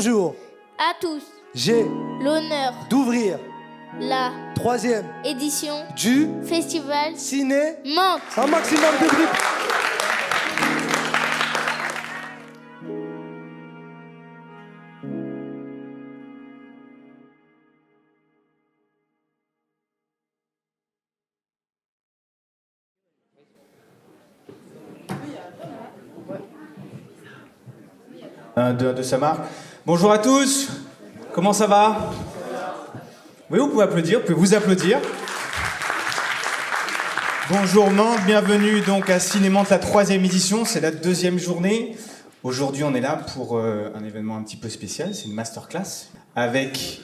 Bonjour. À tous, J'ai l'honneur, d'ouvrir la 3e édition du Festival Ciné. Mantes. Un maximum de bruit. Un, deux, ça marche. Bonjour à tous, comment ça va? Oui, vous pouvez applaudir, vous pouvez vous applaudir. Bonjour Mantes, bienvenue donc à Ciné Mantes, la 3e édition, c'est la 2e journée. Aujourd'hui on est là pour un événement un petit peu spécial, c'est une masterclass avec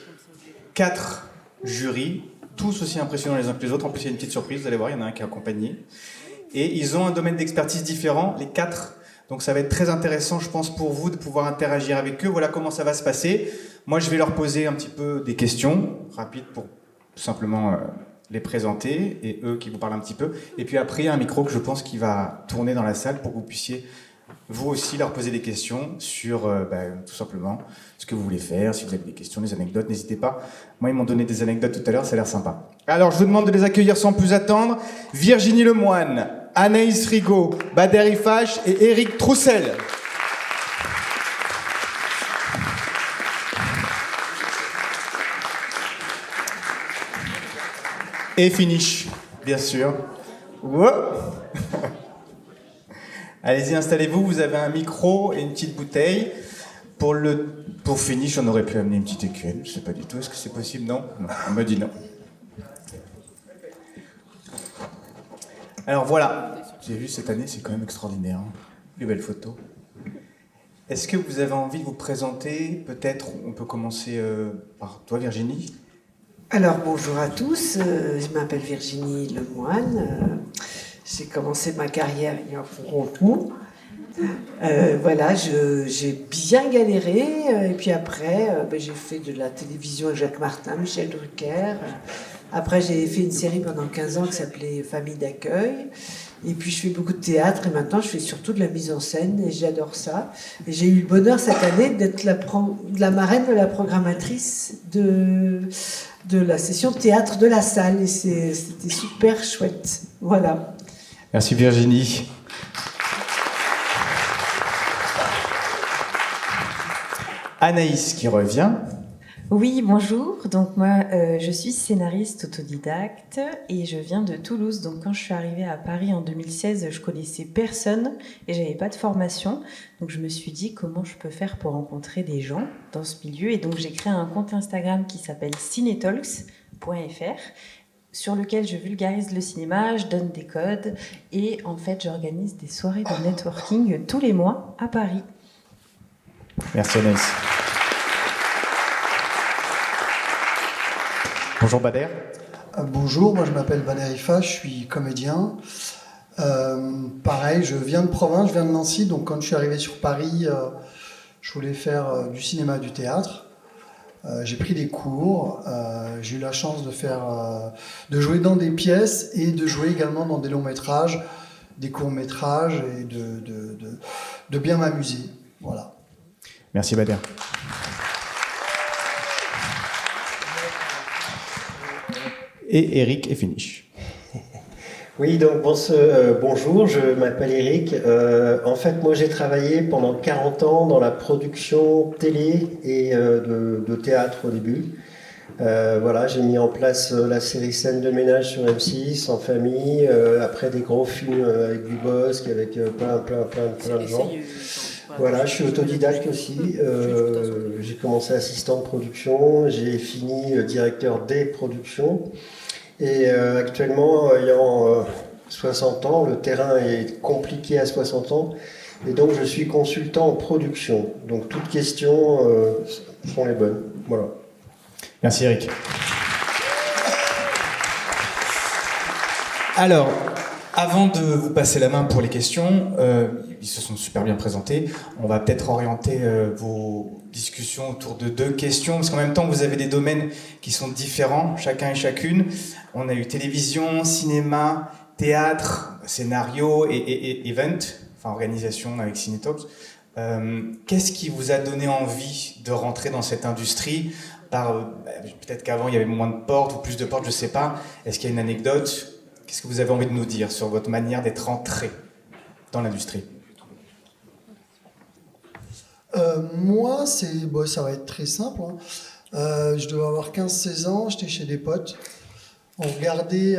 4 jurys, tous aussi impressionnants les uns que les autres. En plus il y a une petite surprise, vous allez voir, il y en a un qui est accompagné. Et ils ont un domaine d'expertise différent, les 4. Donc ça va être très intéressant, je pense, pour vous de pouvoir interagir avec eux. Voilà comment ça va se passer. Moi, je vais leur poser un petit peu des questions rapides pour tout simplement les présenter et eux qui vous parlent un petit peu. Et puis après, il y a un micro que je pense qui va tourner dans la salle pour que vous puissiez vous aussi leur poser des questions sur tout simplement ce que vous voulez faire. Si vous avez des questions, des anecdotes, n'hésitez pas. Moi, ils m'ont donné des anecdotes tout à l'heure, ça a l'air sympa. Alors, je vous demande de les accueillir sans plus attendre. Virginie Lemoine, Anaïs Rigaud, Bader Ifache et Éric Troussel. Et finish, bien sûr. Wow. Allez-y, installez-vous, vous avez un micro et une petite bouteille. Pour finish, on aurait pu amener une petite écuelle, je sais pas du tout, est-ce que c'est possible? Non, on m'a dit non. Alors voilà, j'ai vu cette année, c'est quand même extraordinaire. Hein. Les belles photos. Est-ce que vous avez envie de vous présenter? Peut-être, on peut commencer par toi, Virginie. Alors bonjour à tous, je m'appelle Virginie Lemoine. J'ai commencé ma carrière il y a un bon. Voilà, j'ai bien galéré. Et puis après, j'ai fait de la télévision avec Jacques Martin, Michel Drucker. Après, j'ai fait une série pendant 15 ans qui s'appelait Famille d'accueil. Et puis, je fais beaucoup de théâtre. Et maintenant, je fais surtout de la mise en scène. Et j'adore ça. Et j'ai eu le bonheur cette année d'être la marraine de la programmatrice de la session théâtre de la salle. Et c'était super chouette. Voilà. Merci Virginie. Anaïs qui revient. Oui, bonjour. Donc moi, je suis scénariste autodidacte et je viens de Toulouse. Donc quand je suis arrivée à Paris en 2016, je connaissais personne et j'avais pas de formation. Donc je me suis dit comment je peux faire pour rencontrer des gens dans ce milieu. Et donc j'ai créé un compte Instagram qui s'appelle cinetalks.fr sur lequel je vulgarise le cinéma, je donne des codes et en fait j'organise des soirées de networking tous les mois à Paris. Merci Anaïs. Bonjour Bader. Bonjour, moi je m'appelle Bader Ifache, je suis comédien. Pareil, je viens de province, je viens de Nancy, donc quand je suis arrivé sur Paris, je voulais faire du cinéma, du théâtre. J'ai pris des cours, j'ai eu la chance de jouer dans des pièces et de jouer également dans des longs métrages, des courts métrages et de bien m'amuser. Voilà. Merci Bader. Et Eric et finish. Oui, donc bonjour, je m'appelle Eric. En fait, moi j'ai travaillé pendant 40 ans dans la production télé et de théâtre au début. Voilà, j'ai mis en place la série Scène de ménage sur M6 en famille, après des gros films avec du Bosque, avec plein de gens. Voilà, je suis autodidacte aussi. J'ai commencé assistant de production, j'ai fini directeur des productions. Et actuellement, ayant 60 ans, le terrain est compliqué à 60 ans. Et donc, je suis consultant en production. Donc, toutes questions sont les bonnes. Voilà. Merci Eric. Alors, avant de vous passer la main pour les questions, ils se sont super bien présentés. On va peut-être orienter vos discussions autour de 2 questions, parce qu'en même temps, vous avez des domaines qui sont différents, chacun et chacune. On a eu télévision, cinéma, théâtre, scénario et event, enfin organisation avec Cinetalks. Qu'est-ce qui vous a donné envie de rentrer dans cette industrie peut-être qu'avant il y avait moins de portes ou plus de portes, je ne sais pas. Est-ce qu'il y a une anecdote? Qu'est-ce que vous avez envie de nous dire sur votre manière d'être rentré dans l'industrie? Moi, ça va être très simple. Hein. Je devais avoir 15-16 ans, j'étais chez des potes. On regardait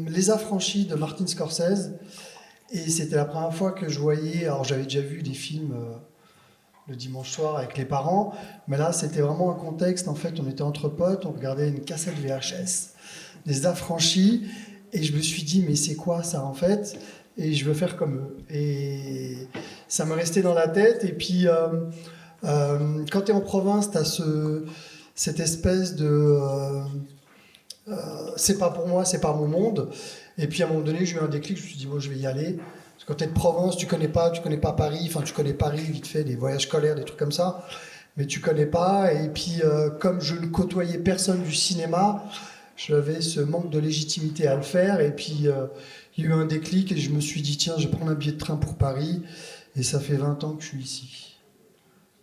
Les Affranchis de Martin Scorsese. Et c'était la première fois que je voyais... Alors j'avais déjà vu des films le dimanche soir avec les parents. Mais là, c'était vraiment un contexte. En fait, on était entre potes, on regardait une cassette VHS des Affranchis. Et je me suis dit, mais c'est quoi ça en fait? Et je veux faire comme eux. Et ça me restait dans la tête. Et puis, quand tu es en province, tu as cette espèce de... c'est pas pour moi, c'est pas mon monde. Et puis, à un moment donné, j'ai eu un déclic. Je me suis dit, bon, je vais y aller. Parce que quand tu es de province, tu connais pas Paris. Enfin, tu connais Paris vite fait, des voyages scolaires, des trucs comme ça. Mais tu connais pas. Et puis, comme je ne côtoyais personne du cinéma, j'avais ce manque de légitimité à le faire. Et puis... il y a eu un déclic et je me suis dit, tiens, je vais prendre un billet de train pour Paris. Et ça fait 20 ans que je suis ici.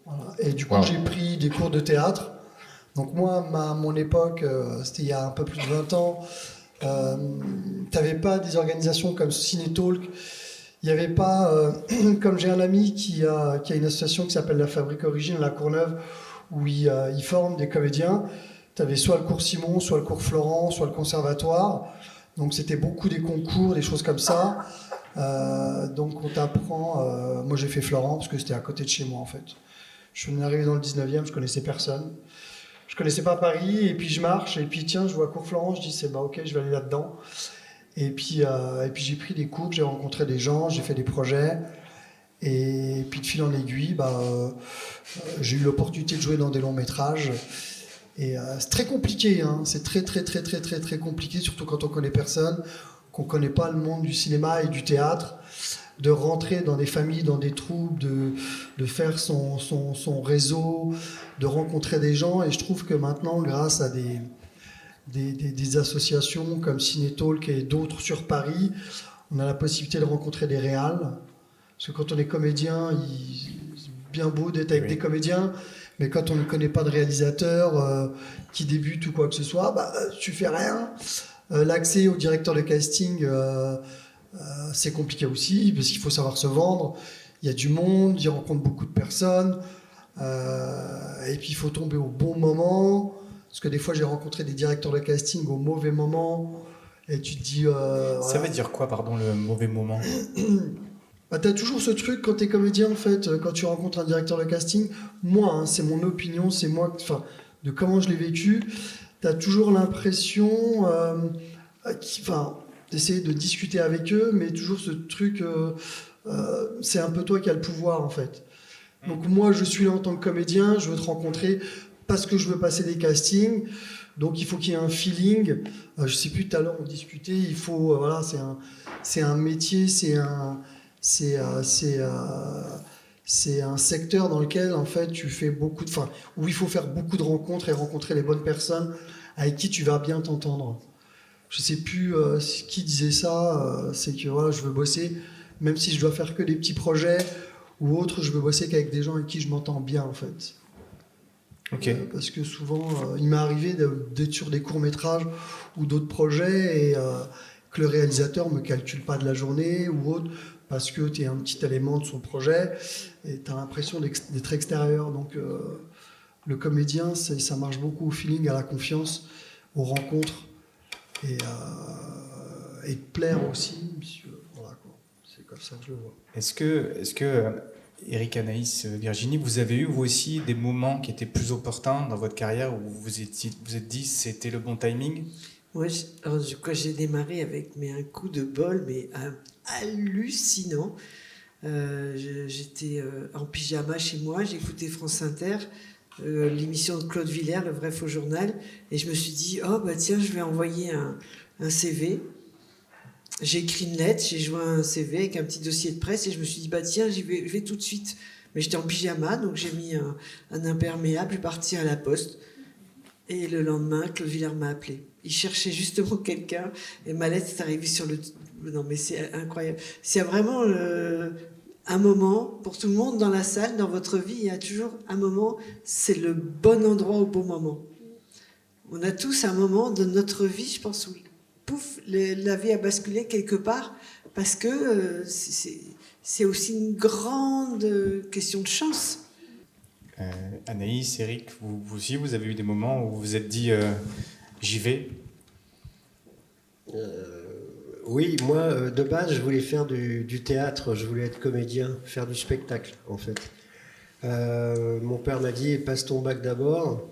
Voilà. Et du coup, j'ai pris des cours de théâtre. Donc moi, mon époque, c'était il y a un peu plus de 20 ans, tu n'avais pas des organisations comme Ciné-Talk. Il n'y avait pas, comme j'ai un ami qui a une association qui s'appelle la Fabrique Origine à La Courneuve, où il forme des comédiens. Tu avais soit le cours Simon, soit le cours Florent, soit le conservatoire. Donc c'était beaucoup des concours, des choses comme ça. Donc on t'apprend... moi j'ai fait Florent parce que c'était à côté de chez moi en fait. Je suis arrivé dans le 19e, je connaissais personne. Je connaissais pas Paris et puis je marche et puis tiens, je vois cours Florent, je dis c'est ok, je vais aller là-dedans. Et puis j'ai pris des cours, j'ai rencontré des gens, j'ai fait des projets. Et puis de fil en aiguille, j'ai eu l'opportunité de jouer dans des longs métrages. Et c'est très compliqué, hein. C'est très compliqué, surtout quand on connaît personne, qu'on connaît pas le monde du cinéma et du théâtre, de rentrer dans des familles, dans des troupes, de faire son réseau, de rencontrer des gens. Et je trouve que maintenant, grâce à des associations comme Ciné-Talk et d'autres sur Paris, on a la possibilité de rencontrer des réals. Parce que quand on est comédien, c'est bien beau d'être avec des comédiens, mais quand on ne connaît pas de réalisateur qui débute ou quoi que ce soit, tu fais rien. L'accès au directeur de casting, c'est compliqué aussi, parce qu'il faut savoir se vendre. Il y a du monde, il rencontre beaucoup de personnes. Et puis il faut tomber au bon moment. Parce que des fois, j'ai rencontré des directeurs de casting au mauvais moment. Et tu te dis... Ça veut dire quoi, pardon, le mauvais moment? T'as toujours ce truc quand t'es comédien, en fait, quand tu rencontres un directeur de casting. Moi, hein, c'est mon opinion, c'est moi, de comment je l'ai vécu. T'as toujours l'impression, d'essayer de discuter avec eux, mais toujours ce truc, c'est un peu toi qui as le pouvoir, en fait. Donc moi, je suis là en tant que comédien, je veux te rencontrer parce que je veux passer des castings. Donc il faut qu'il y ait un feeling. Je sais plus, tout à l'heure on discutait. Il faut, c'est un métier, c'est un secteur dans lequel en fait tu fais où il faut faire beaucoup de rencontres et rencontrer les bonnes personnes avec qui tu vas bien t'entendre. Je sais plus qui disait ça. C'est que je veux bosser, même si je dois faire que des petits projets ou autres, je veux bosser qu'avec des gens avec qui je m'entends bien en fait. Okay. Parce que souvent, il m'est arrivé d'être sur des courts-métrages ou d'autres projets et que le réalisateur ne me calcule pas de la journée ou autre, parce que tu es un petit élément de son projet et tu as l'impression d'être extérieur. Donc le comédien, ça marche beaucoup au feeling, à la confiance, aux rencontres et de plaire aussi. Voilà, quoi. C'est comme ça que je le vois. Est-ce que Eric, Anaïs, Virginie, vous avez eu vous aussi des moments qui étaient plus opportuns dans votre carrière où vous êtes dit c'était le bon timing? Moi, quand j'ai démarré avec un coup de bol, mais hallucinant. J'étais en pyjama chez moi, j'écoutais France Inter, l'émission de Claude Villers, Le Vrai Faux Journal, et je me suis dit, tiens, je vais envoyer un CV. J'ai écrit une lettre, j'ai joint un CV avec un petit dossier de presse, et je me suis dit, tiens, je vais tout de suite. Mais j'étais en pyjama, donc j'ai mis un imperméable, je suis parti à la poste. Et le lendemain, Claude Villers m'a appelé. Il cherchait justement quelqu'un, et ma lettre est arrivée sur le... Non, mais c'est incroyable. C'est vraiment un moment, pour tout le monde dans la salle, dans votre vie, il y a toujours un moment, c'est le bon endroit au bon moment. On a tous un moment de notre vie, je pense, où pouf, la vie a basculé quelque part, parce que c'est aussi une grande question de chance. Anaïs, Eric, vous aussi, vous avez eu des moments où vous vous êtes dit j'y vais? Oui, moi, de base, je voulais faire du théâtre, je voulais être comédien, faire du spectacle, en fait. Mon père m'a dit, passe ton bac d'abord.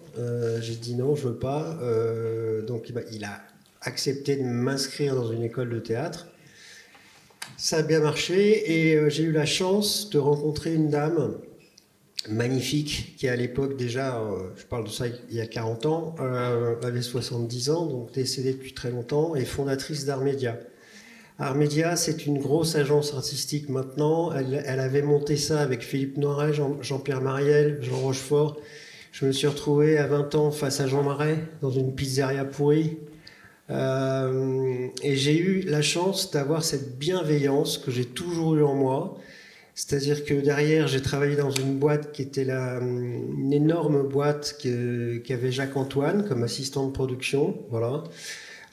J'ai dit non, je veux pas. Donc, il a accepté de m'inscrire dans une école de théâtre. Ça a bien marché et j'ai eu la chance de rencontrer une dame magnifique qui, à l'époque déjà, je parle de ça il y a 40 ans, avait 70 ans, donc décédée depuis très longtemps, et fondatrice d'Armédia. Armédia, c'est une grosse agence artistique maintenant. Elle avait monté ça avec Philippe Noiret, Jean-Pierre Mariel, Jean Rochefort. Je me suis retrouvé à 20 ans face à Jean Marais dans une pizzeria pourrie. Et j'ai eu la chance d'avoir cette bienveillance que j'ai toujours eue en moi. C'est-à-dire que derrière, j'ai travaillé dans une boîte qui était une énorme boîte qu'avait Jacques-Antoine comme assistant de production. Voilà.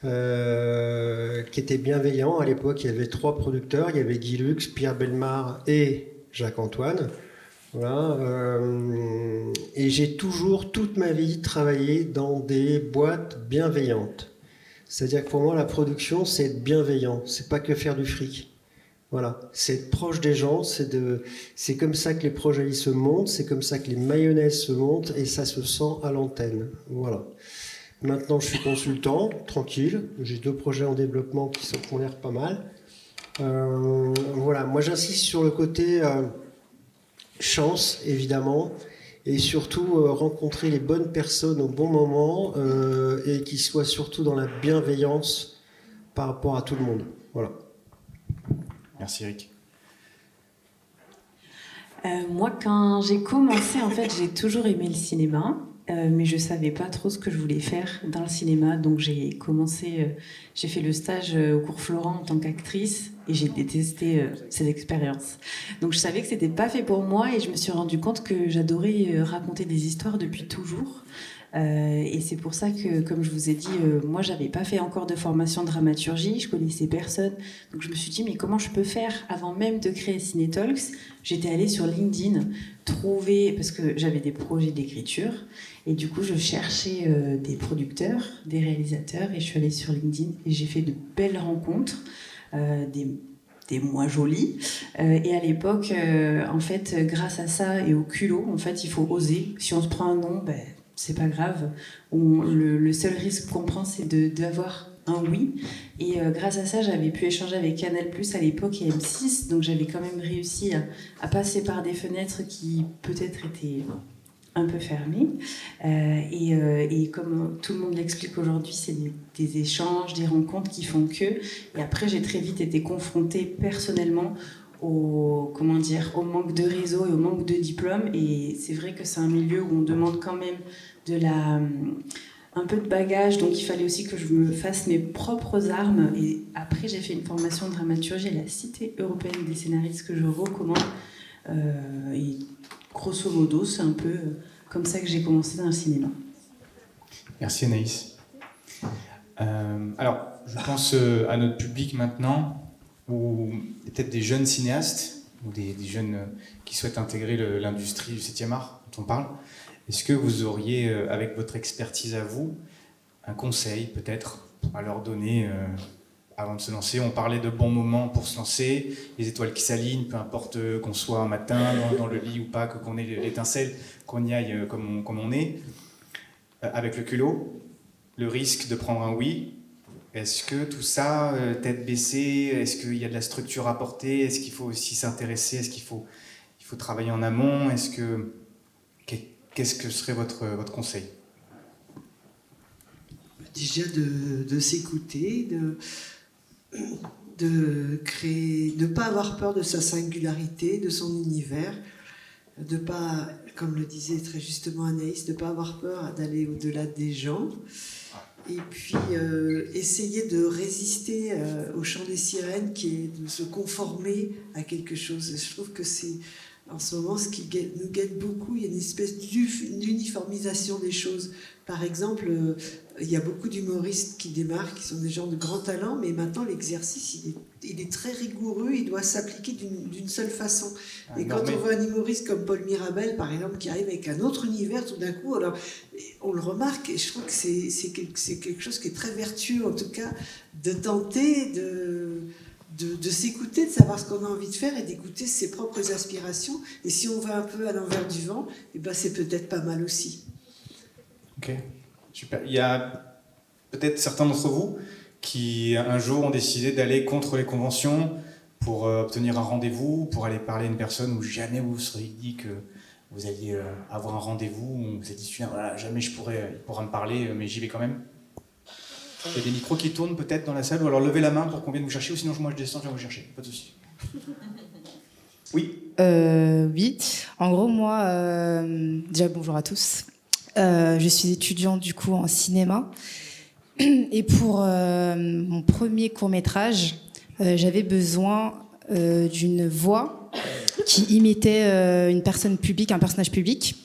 Qui était bienveillant. À l'époque, il y avait 3 producteurs. Il y avait Guy Lux, Pierre Bellemare et Jacques-Antoine. Voilà. Et j'ai toujours, toute ma vie, travaillé dans des boîtes bienveillantes. C'est-à-dire que pour moi, la production, c'est être bienveillant. C'est pas que faire du fric. Voilà. C'est être proche des gens. C'est comme ça que les projets ils se montent. C'est comme ça que les mayonnaises se montent. Et ça se sent à l'antenne. Voilà. Maintenant, je suis consultant, tranquille. J'ai 2 projets en développement qui ont l'air pas mal. Voilà. Moi, j'insiste sur le côté chance, évidemment, et surtout rencontrer les bonnes personnes au bon moment et qui soient surtout dans la bienveillance par rapport à tout le monde. Voilà. Merci Eric. Moi, quand j'ai commencé, en fait, j'ai toujours aimé le cinéma. Mais je savais pas trop ce que je voulais faire dans le cinéma, donc j'ai fait le stage au cours Florent en tant qu'actrice et j'ai détesté cette expérience. Donc je savais que c'était pas fait pour moi et je me suis rendu compte que j'adorais raconter des histoires depuis toujours. Et c'est pour ça que, comme je vous ai dit, moi j'avais pas fait encore de formation de dramaturgie, je connaissais personne, donc je me suis dit mais comment je peux faire? Avant même de créer Cinetalks, j'étais allée sur LinkedIn trouver, parce que j'avais des projets d'écriture, et du coup je cherchais des producteurs, des réalisateurs, et je suis allée sur LinkedIn et j'ai fait de belles rencontres, des mois jolis, et à l'époque, en fait, grâce à ça et au culot, en fait, il faut oser. Si on se prend un nom, c'est pas grave. Le seul risque qu'on prend, c'est d'avoir un oui. Et grâce à ça, j'avais pu échanger avec Canal+ à l'époque et M6, donc j'avais quand même réussi à passer par des fenêtres qui peut-être étaient un peu fermées. Et comme tout le monde l'explique aujourd'hui, c'est des échanges, des rencontres qui font que. Et après, j'ai très vite été confrontée personnellement au manque de réseau et au manque de diplôme. Et c'est vrai que c'est un milieu où on demande quand même un peu de bagage, donc il fallait aussi que je me fasse mes propres armes. Et après, j'ai fait une formation de dramaturgie à la Cité européenne des scénaristes que je recommande. Et grosso modo, c'est un peu comme ça que j'ai commencé dans le cinéma. Merci Anaïs. Alors, je pense à notre public maintenant, ou peut-être des jeunes cinéastes, ou des jeunes qui souhaitent intégrer l'industrie du 7e art dont on parle. Est-ce que vous auriez, avec votre expertise à vous, un conseil peut-être à leur donner avant de se lancer? On parlait de bons moments pour se lancer, les étoiles qui s'alignent, peu importe qu'on soit un matin dans le lit ou pas, qu'on ait l'étincelle, qu'on y aille comme on est. Avec le culot, le risque de prendre un oui, est-ce que tout ça, tête baissée, est-ce qu'il y a de la structure à porter? Est-ce qu'il faut aussi s'intéresser? Est-ce qu'il faut travailler en amont? Qu'est-ce que serait votre conseil? Déjà de s'écouter, de créer, de ne pas avoir peur de sa singularité, de son univers, de pas, comme le disait très justement Anaïs, de ne pas avoir peur d'aller au-delà des gens. Et puis essayer de résister au chant des sirènes, qui est de se conformer à quelque chose. Je trouve que c'est en ce moment ce qui nous guette beaucoup. Il y a une espèce d'uniformisation des choses. Par exemple, il y a beaucoup d'humoristes qui démarrent, qui sont des gens de grand talent, mais maintenant l'exercice il est très rigoureux, il doit s'appliquer d'une seule façon. Et quand on voit un humoriste comme Paul Mirabel, par exemple, qui arrive avec un autre univers tout d'un coup, alors on le remarque, et je trouve que c'est quelque chose qui est très vertueux, en tout cas, de tenter de s'écouter, de savoir ce qu'on a envie de faire et d'écouter ses propres aspirations. Et si on va un peu à l'envers du vent, eh ben c'est peut-être pas mal aussi. Ok, super. Il y a peut-être certains d'entre vous qui, un jour, ont décidé d'aller contre les conventions pour obtenir un rendez-vous, pour aller parler à une personne où jamais vous vous seriez dit que vous alliez avoir un rendez-vous, où vous vous êtes dit, voilà, jamais il pourra me parler, mais j'y vais quand même. Il y a des micros qui tournent peut-être dans la salle, ou alors levez la main pour qu'on vienne vous chercher, ou sinon moi je descends, je viens vous chercher, pas de souci. Oui. Oui, en gros moi, déjà bonjour à tous. Je suis étudiante du coup en cinéma et pour mon premier court-métrage, j'avais besoin d'une voix qui imitait une personne publique, un personnage public.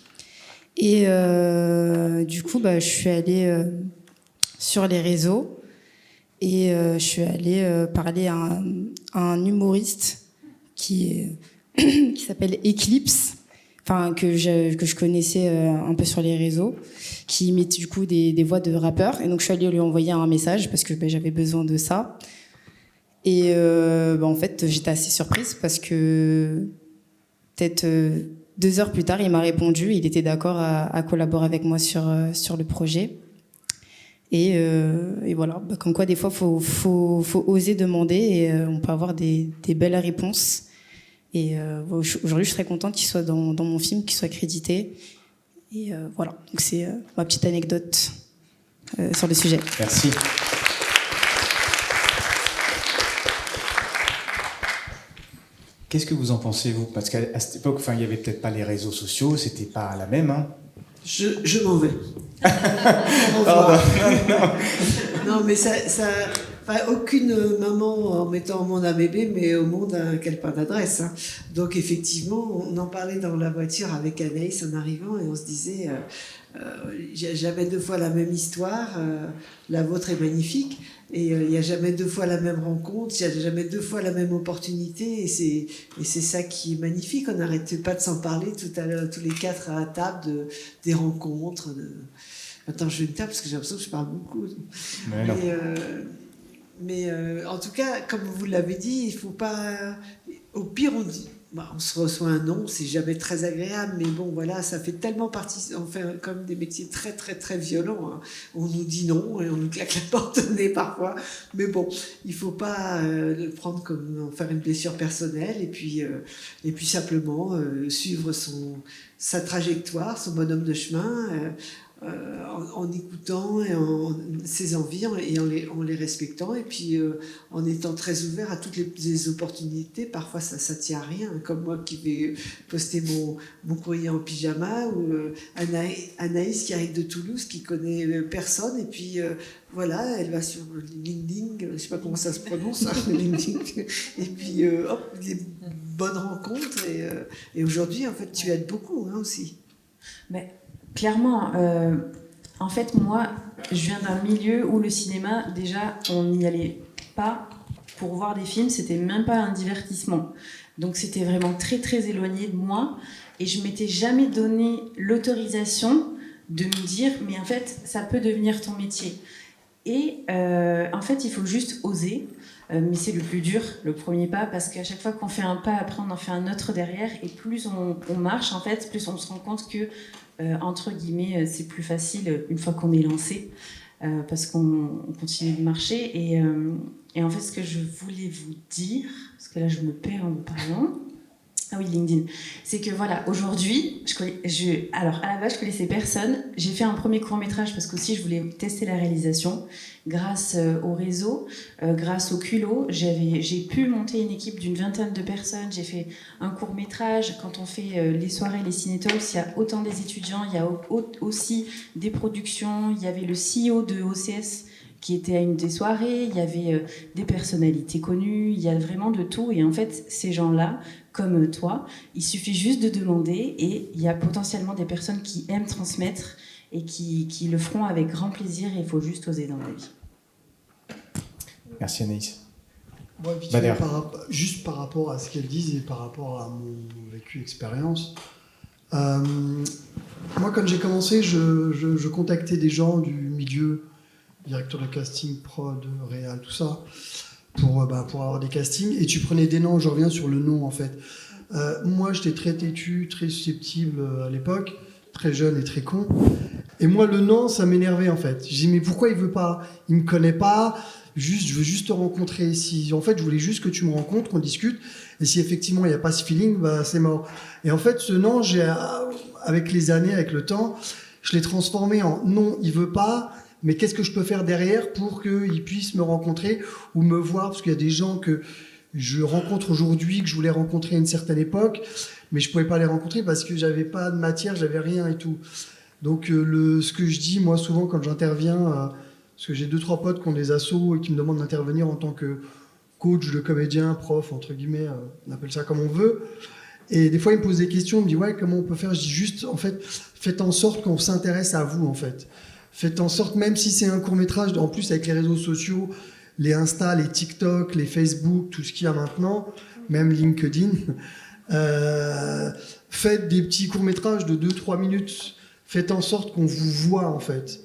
Et du coup, je suis allée sur les réseaux et je suis allée parler à un humoriste qui s'appelle Eclipse. Enfin, que je connaissais un peu sur les réseaux, qui imite du coup des voix de rappeurs. Et donc, je suis allée lui envoyer un message parce que j'avais besoin de ça. Et en fait, j'étais assez surprise parce que peut-être 2 heures plus tard, il m'a répondu. Il était d'accord à collaborer avec moi sur le projet. Et voilà, comme quoi des fois, faut oser demander et on peut avoir des belles réponses. Et aujourd'hui, je serais contente qu'il soit dans mon film, qu'il soit crédité. Et voilà, donc c'est ma petite anecdote sur le sujet. Merci. Qu'est-ce que vous en pensez, vous? Parce qu'à cette époque, il n'y avait peut-être pas les réseaux sociaux, c'était pas la même. Hein. Je m'en vais. Non, mais ça aucune maman en mettant au monde un bébé met au monde un calepin d'adresse. Hein. Donc effectivement, on en parlait dans la voiture avec Anaïs en arrivant et on se disait jamais 2 fois la même histoire, la vôtre est magnifique et il n'y a jamais 2 fois la même rencontre, il n'y a jamais 2 fois la même opportunité et c'est ça qui est magnifique. On n'arrêtait pas de s'en parler tout à l'heure, tous les 4 à la table des rencontres. Attends, je vais me taire parce que j'ai l'impression que je parle beaucoup. Mais en tout cas, comme vous l'avez dit, il faut pas. Au pire, on se reçoit un non, c'est jamais très agréable, mais bon, voilà, ça fait tellement partie. On fait comme des métiers très, très, très violents. Hein. On nous dit non et on nous claque la porte au nez parfois. Mais bon, il faut pas le prendre comme faire une blessure personnelle et puis simplement suivre sa trajectoire, son bonhomme de chemin. En écoutant et ses envies et en les respectant et puis en étant très ouvert à toutes les opportunités. Parfois ça tient à rien, comme moi qui vais poster mon courrier en pyjama ou Anaïs qui arrive de Toulouse qui connaît personne et puis voilà, elle va sur LinkedIn, je sais pas comment ça se prononce, LinkedIn, et puis hop, des bonnes rencontres et aujourd'hui en fait tu aides beaucoup hein, aussi. Mais clairement, en fait, moi, je viens d'un milieu où le cinéma, déjà, on n'y allait pas pour voir des films, c'était même pas un divertissement. Donc, c'était vraiment très, très éloigné de moi. Et je m'étais jamais donné l'autorisation de me dire, mais en fait, ça peut devenir ton métier. Et en fait, il faut juste oser. Mais c'est le plus dur, le premier pas, parce qu'à chaque fois qu'on fait un pas, après on en fait un autre derrière, et plus on marche, en fait, plus on se rend compte que, entre guillemets, c'est plus facile une fois qu'on est lancé, parce qu'on continue de marcher. Et en fait, ce que je voulais vous dire, parce que là je me perds en vous parlant, Ah oui, LinkedIn. C'est que voilà, aujourd'hui, alors à la base, je connaissais personne. J'ai fait un premier court-métrage parce qu'aussi je voulais tester la réalisation. Grâce au réseau, grâce au culot, j'ai pu monter une équipe d'une 20aine de personnes. J'ai fait un court-métrage. Quand on fait les soirées, les ciné-talks, il y a autant des étudiants, il y a aussi des productions. Il y avait le CEO de OCS qui était à une des soirées, il y avait des personnalités connues, il y a vraiment de tout. Et en fait, ces gens-là, comme toi, il suffit juste de demander et il y a potentiellement des personnes qui aiment transmettre et qui le feront avec grand plaisir et il faut juste oser dans la vie. Merci Anaïs. Moi, vite fait, juste par rapport à ce qu'elles disent et par rapport à mon vécu expérience, moi quand j'ai commencé, je contactais des gens du milieu, directeur de casting, prod, réal, tout ça, pour avoir des castings, et tu prenais des noms, je reviens sur le nom en fait. Moi j'étais très têtu, très susceptible à l'époque, très jeune et très con, et moi le nom ça m'énervait en fait. Je dis mais pourquoi il veut pas, il me connaît pas, je veux juste te rencontrer. Si en fait je voulais juste que tu me rencontres, qu'on discute, et si effectivement il n'y a pas ce feeling, bah c'est mort. Et en fait ce nom, avec les années, avec le temps, je l'ai transformé en non, il veut pas, mais qu'est-ce que je peux faire derrière pour qu'il puisse me rencontrer ou me voir, parce qu'il y a des gens que je rencontre aujourd'hui, que je voulais rencontrer à une certaine époque, mais je pouvais pas les rencontrer parce que j'avais pas de matière, j'avais rien et tout. Donc ce que je dis, moi souvent quand j'interviens, parce que j'ai 2-3 potes qui ont des assos et qui me demandent d'intervenir en tant que coach de comédien, prof, entre guillemets, on appelle ça comme on veut. Et des fois, ils me posent des questions, ils me disent « Ouais, comment on peut faire ?» Je dis juste, en fait, faites en sorte qu'on s'intéresse à vous, en fait. Faites en sorte, même si c'est un court-métrage, en plus avec les réseaux sociaux, les Insta, les TikTok, les Facebook, tout ce qu'il y a maintenant, même LinkedIn, faites des petits courts-métrages de 2-3 minutes. Faites en sorte qu'on vous voit, en fait.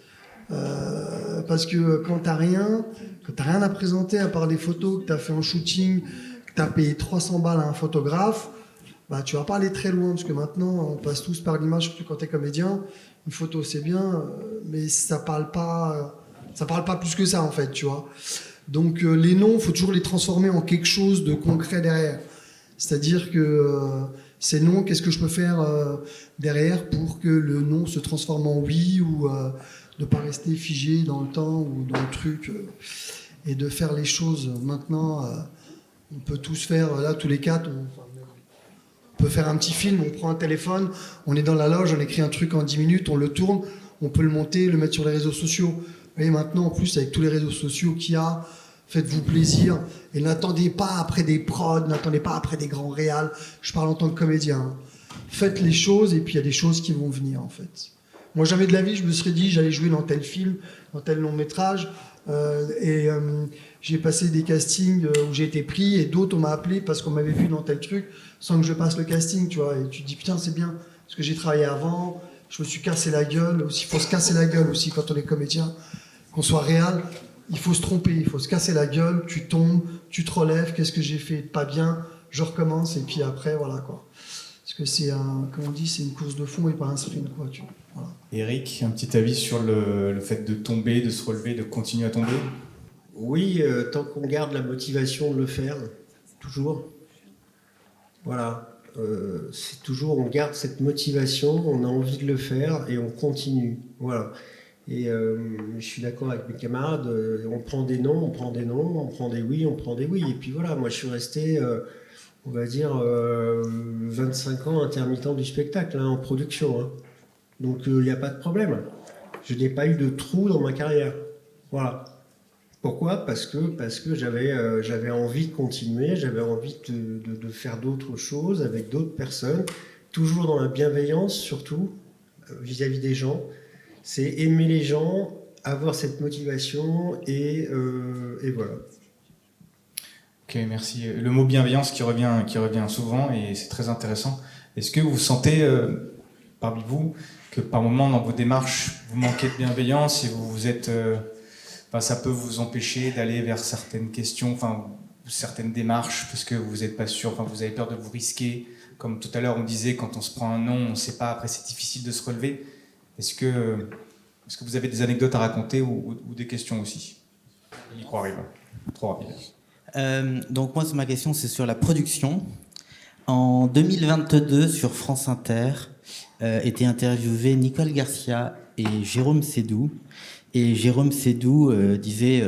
Parce que quand t'as rien à présenter à part des photos, que t'as fait un shooting, que t'as payé 300 balles à un photographe, bah tu vas pas aller très loin, parce que maintenant on passe tous par l'image, surtout quand t'es comédien. Une photo c'est bien, mais ça parle pas plus que ça en fait, tu vois. Donc les noms, faut toujours les transformer en quelque chose de concret derrière. C'est-à-dire que ces noms, qu'est-ce que je peux faire derrière pour que le nom se transforme en oui, ou de pas rester figé dans le temps ou dans le truc, et de faire les choses maintenant. On peut tous faire, là tous les quatre, on peut faire un petit film, on prend un téléphone, on est dans la loge, on écrit un truc en 10 minutes, on le tourne, on peut le monter, le mettre sur les réseaux sociaux. Et maintenant, en plus, avec tous les réseaux sociaux qu'il y a, faites-vous plaisir et n'attendez pas après des prods, n'attendez pas après des grands réals. Je parle en tant que comédien. Faites les choses et puis il y a des choses qui vont venir, en fait. Moi, jamais de la vie, je me serais dit j'allais jouer dans tel film, dans tel long-métrage. J'ai passé des castings où j'ai été pris, et d'autres on m'a appelé parce qu'on m'avait vu dans tel truc sans que je passe le casting, tu vois. Et tu te dis putain, c'est bien parce que j'ai travaillé avant, je me suis cassé la gueule. Aussi, il faut se casser la gueule aussi quand on est comédien, qu'on soit réel. Il faut se tromper, il faut se casser la gueule, tu tombes, tu te relèves, qu'est-ce que j'ai fait pas bien, je recommence, et puis après, voilà quoi. Parce que c'est comme on dit, c'est une course de fond et pas un sprint, quoi, tu vois. Voilà. Eric, un petit avis sur le fait de tomber, de se relever, de continuer à tomber ? Oui, tant qu'on garde la motivation de le faire, toujours. Voilà. C'est toujours, on garde cette motivation, on a envie de le faire et on continue. Voilà. Et je suis d'accord avec mes camarades, on prend des noms, on prend des noms, on prend des oui, on prend des oui. Et puis voilà, moi je suis resté, on va dire, 25 ans intermittent du spectacle, hein, en production. Hein. Donc il n'y a pas de problème. Je n'ai pas eu de trou dans ma carrière. Voilà. Pourquoi ? Parce que j'avais envie de continuer, j'avais envie de faire d'autres choses avec d'autres personnes, toujours dans la bienveillance, surtout vis-à-vis des gens. C'est aimer les gens, avoir cette motivation et voilà. Ok, merci. Le mot bienveillance qui revient souvent et c'est très intéressant. Est-ce que vous sentez, parmi vous, que par moment dans vos démarches, vous manquez de bienveillance et vous êtes, ça peut vous empêcher d'aller vers certaines questions, certaines démarches, parce que vous n'êtes pas sûr, vous avez peur de vous risquer. Comme tout à l'heure, on disait, quand on se prend un nom, on ne sait pas, après c'est difficile de se relever. Est-ce que vous avez des anecdotes à raconter ou des questions aussi ? Il croit arrive. Trop rapide. Donc moi, ma question, c'est sur la production. En 2022, sur France Inter, étaient interviewés Nicole Garcia et Jérôme Sédou. Et Jérôme Sédou disait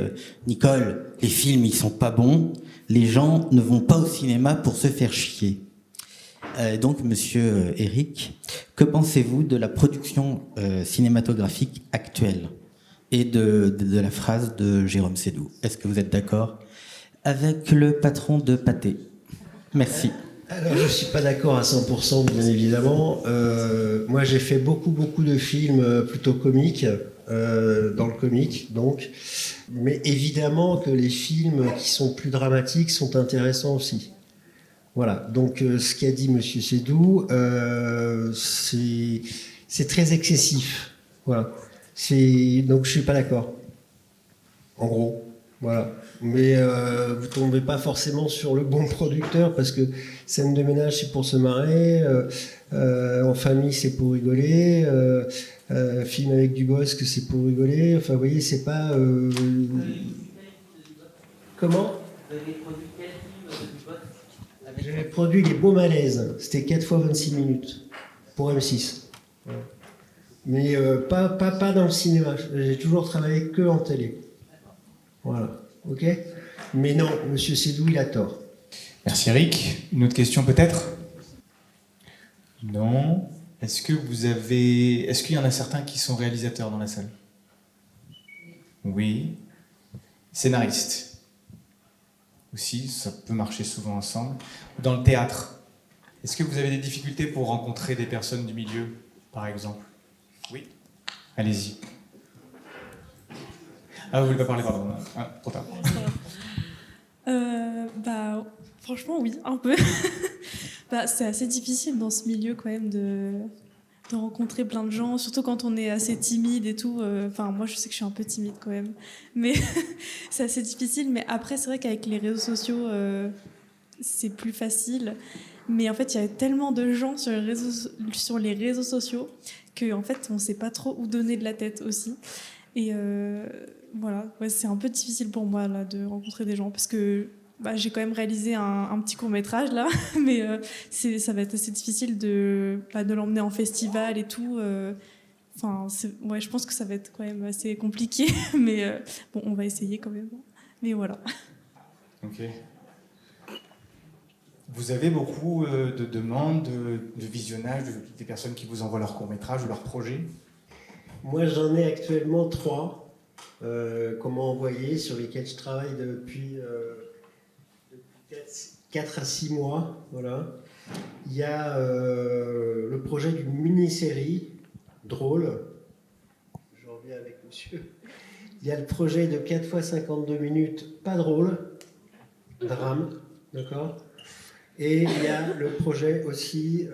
Nicole, les films, ils sont pas bons. Les gens ne vont pas au cinéma pour se faire chier. Donc, monsieur Eric, que pensez-vous de la production cinématographique actuelle et de la phrase de Jérôme Sédou? Est-ce que vous êtes d'accord avec le patron de Pathé? Merci. Alors, je ne suis pas d'accord à 100%, bien évidemment. Moi, j'ai fait beaucoup de films plutôt comiques, dans le comique, donc. Mais évidemment que les films qui sont plus dramatiques sont intéressants aussi. Voilà, donc ce qu'a dit Monsieur Sédou, c'est très excessif. Voilà. Donc, je ne suis pas d'accord. En gros, voilà. Mais vous tombez pas forcément sur le bon producteur parce que scène de ménage c'est pour se marrer, en famille c'est pour rigoler, film avec Dubosc c'est pour rigoler. Enfin, vous voyez, c'est pas. Comment? J'avais produit Les Beaux Malaises. C'était 4 fois 26 minutes pour M6. Voilà. Mais pas dans le cinéma. J'ai toujours travaillé que en télé. Voilà. Ok? Mais non, Monsieur Sédou, il a tort. Merci Eric. Une autre question peut-être? Non. Est-ce qu'il y en a certains qui sont réalisateurs dans la salle? Oui. Scénaristes? Aussi, ça peut marcher souvent ensemble. Dans le théâtre, est-ce que vous avez des difficultés pour rencontrer des personnes du milieu, par exemple? Oui. Allez-y. Ah, vous voulez pas parler, pardon. Ah, trop tard. Franchement, oui, un peu. C'est assez difficile dans ce milieu quand même de rencontrer plein de gens, surtout quand on est assez timide et tout. Moi, je sais que je suis un peu timide quand même, mais c'est assez difficile. Mais après, c'est vrai qu'avec les réseaux sociaux, c'est plus facile. Mais en fait, il y a tellement de gens sur les réseaux sociaux qu'en fait, on ne sait pas trop où donner de la tête aussi. Et voilà, ouais, c'est un peu difficile pour moi là, de rencontrer des gens parce que j'ai quand même réalisé un petit court-métrage là, mais ça va être assez difficile de l'emmener en festival et tout. Je pense que ça va être quand même assez compliqué, mais on va essayer quand même. Mais voilà. Ok. Vous avez beaucoup de demandes, de visionnage, des personnes qui vous envoient leur court-métrage ou leur projet? Moi, j'en ai actuellement 3 qu'on m'a envoyés, sur lesquels je travaille depuis 4 à 6 mois. Voilà. Il y a le projet d'une mini-série drôle. Je reviens avec monsieur. Il y a le projet de 4 fois 52 minutes, pas drôle, drame, d'accord. Et il y a le projet aussi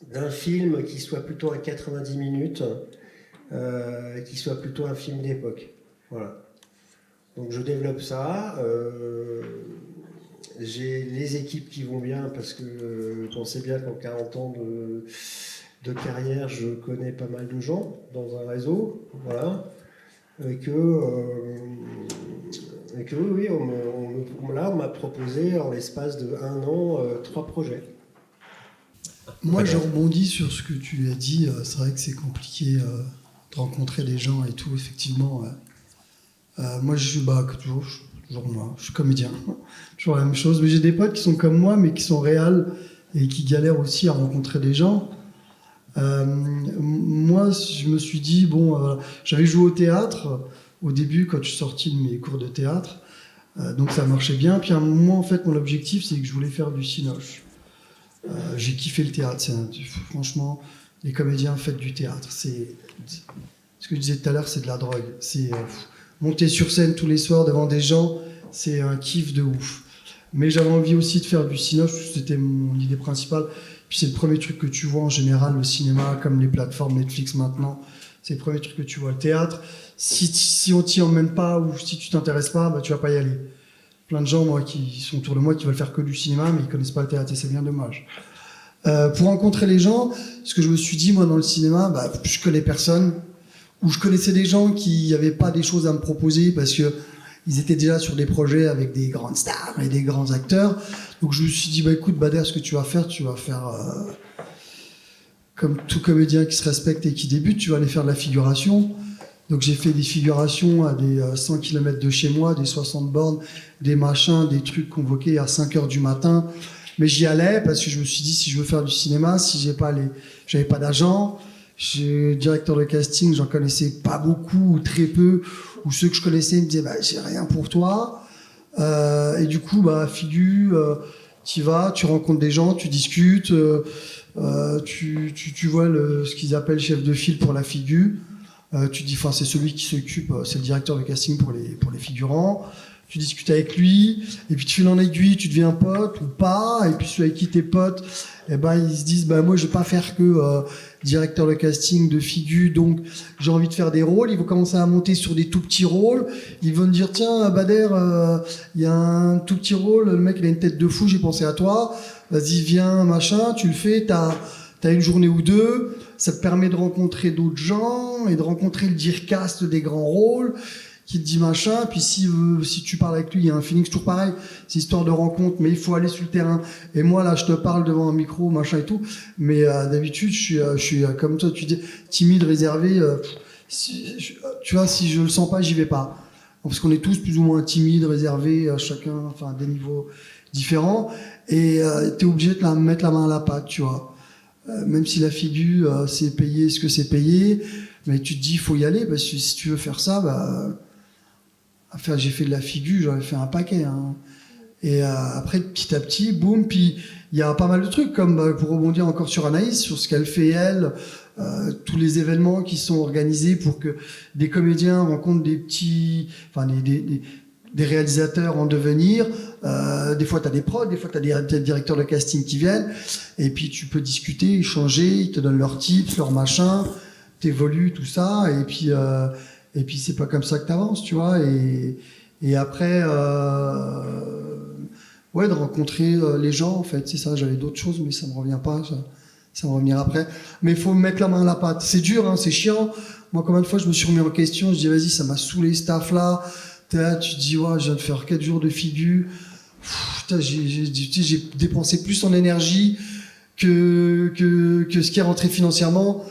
d'un film qui soit plutôt à 90 minutes, qui soit plutôt un film d'époque. Voilà. Donc je développe ça. J'ai les équipes qui vont bien parce que on sait bien qu'en 40 ans de carrière, je connais pas mal de gens dans un réseau. Voilà. Et que oui, on m'a proposé en l'espace de 1 an 3 projets. Moi, je rebondis sur ce que tu as dit. C'est vrai que c'est compliqué de rencontrer des gens et tout, effectivement. Moi, je suis toujours moi. Je suis comédien. Toujours la même chose. Mais j'ai des potes qui sont comme moi, mais qui sont réals et qui galèrent aussi à rencontrer des gens. Moi, je me suis dit, j'avais joué au théâtre au début quand je suis sorti de mes cours de théâtre. Donc ça marchait bien. Puis à un moment, en fait, mon objectif, c'est que je voulais faire du cinoche. J'ai kiffé le théâtre. Franchement, les comédiens, faites du théâtre. C'est ce que je disais tout à l'heure, c'est de la drogue. C'est monter sur scène tous les soirs devant des gens, c'est un kiff de ouf. Mais j'avais envie aussi de faire du cinoche, c'était mon idée principale. Puis c'est le premier truc que tu vois en général, le cinéma, comme les plateformes Netflix maintenant. C'est le premier truc que tu vois. Le théâtre, si on t'y emmène pas ou si tu t'intéresses pas, tu vas pas y aller. Plein de gens, moi, qui sont autour de moi, qui veulent faire que du cinéma, mais ils connaissent pas le théâtre et c'est bien dommage. Pour rencontrer les gens, ce que je me suis dit, moi, dans le cinéma, je connais personne. Ou je connaissais des gens qui n'avaient pas des choses à me proposer parce qu'ils étaient déjà sur des projets avec des grandes stars et des grands acteurs. Donc je me suis dit, bah écoute, Bader, ce que tu vas faire comme tout comédien qui se respecte et qui débute, tu vas aller faire de la figuration. Donc j'ai fait des figurations à des 100 km de chez moi, des 60 bornes, des machins, des trucs convoqués à 5 heures du matin. Mais j'y allais parce que je me suis dit, si je veux faire du cinéma, si j'avais pas d'agent, directeur de casting, j'en connaissais pas beaucoup ou très peu, ou ceux que je connaissais me disaient, bah j'ai rien pour toi. Et du coup, bah figu, tu vas, tu rencontres des gens, tu discutes, tu vois ce qu'ils appellent chef de file pour la figu. Tu dis, enfin, c'est celui qui s'occupe, c'est le directeur de casting pour les figurants. Tu discutes avec lui, et puis tu files en aiguille, tu deviens pote ou pas, et puis ceux avec qui t'es pote, eh ben, ils se disent, bah, moi, je vais pas faire que directeur de casting de figu, donc j'ai envie de faire des rôles. Ils vont commencer à monter sur des tout petits rôles. Ils vont me dire, tiens, Bader, il y a un tout petit rôle, le mec, il a une tête de fou, j'ai pensé à toi. Vas-y, viens, machin, tu le fais, t'as une journée ou deux. Ça te permet de rencontrer d'autres gens et de rencontrer le direcast des grands rôles qui te dit machin. Puis si tu parles avec lui, il y a un feeling, c'est toujours pareil. C'est histoire de rencontre, mais il faut aller sur le terrain. Et moi, là, je te parle devant un micro, machin et tout. Mais d'habitude, je suis comme toi, tu dis, timide, réservé. Tu vois, si je le sens pas, j'y vais pas. Parce qu'on est tous plus ou moins timides, réservés, chacun, enfin, à des niveaux différents. Et t'es obligé de mettre la main à la pâte, tu vois. Même si la figu, c'est payé ce que c'est payé, mais tu te dis, il faut y aller, parce que si tu veux faire ça, bah, enfin, j'ai fait de la figu, j'en ai fait un paquet. Hein. Et après, petit à petit, boum, puis il y a pas mal de trucs, comme pour rebondir encore sur Anaïs, sur ce qu'elle fait elle, tous les événements qui sont organisés pour que des comédiens rencontrent des réalisateurs en devenir. Des fois, tu as des prods, des fois, tu as des directeurs de casting qui viennent. Et puis, tu peux discuter, échanger, ils te donnent leurs tips, leurs machins, t'évolues, tout ça. Et puis c'est pas comme ça que tu avances, tu vois. Et après, ouais, de rencontrer les gens, en fait. C'est ça, j'avais d'autres choses, mais ça me revient pas. Ça va revenir après. Mais il faut mettre la main à la pâte. C'est dur, hein, c'est chiant. Moi, combien de fois, je me suis remis en question. Je dis, vas-y, ça m'a saoulé, ce taf-là. Tu te dis, ouais, je viens de faire 4 jours de figu. J'ai dépensé plus en énergie que ce qui est rentré financièrement.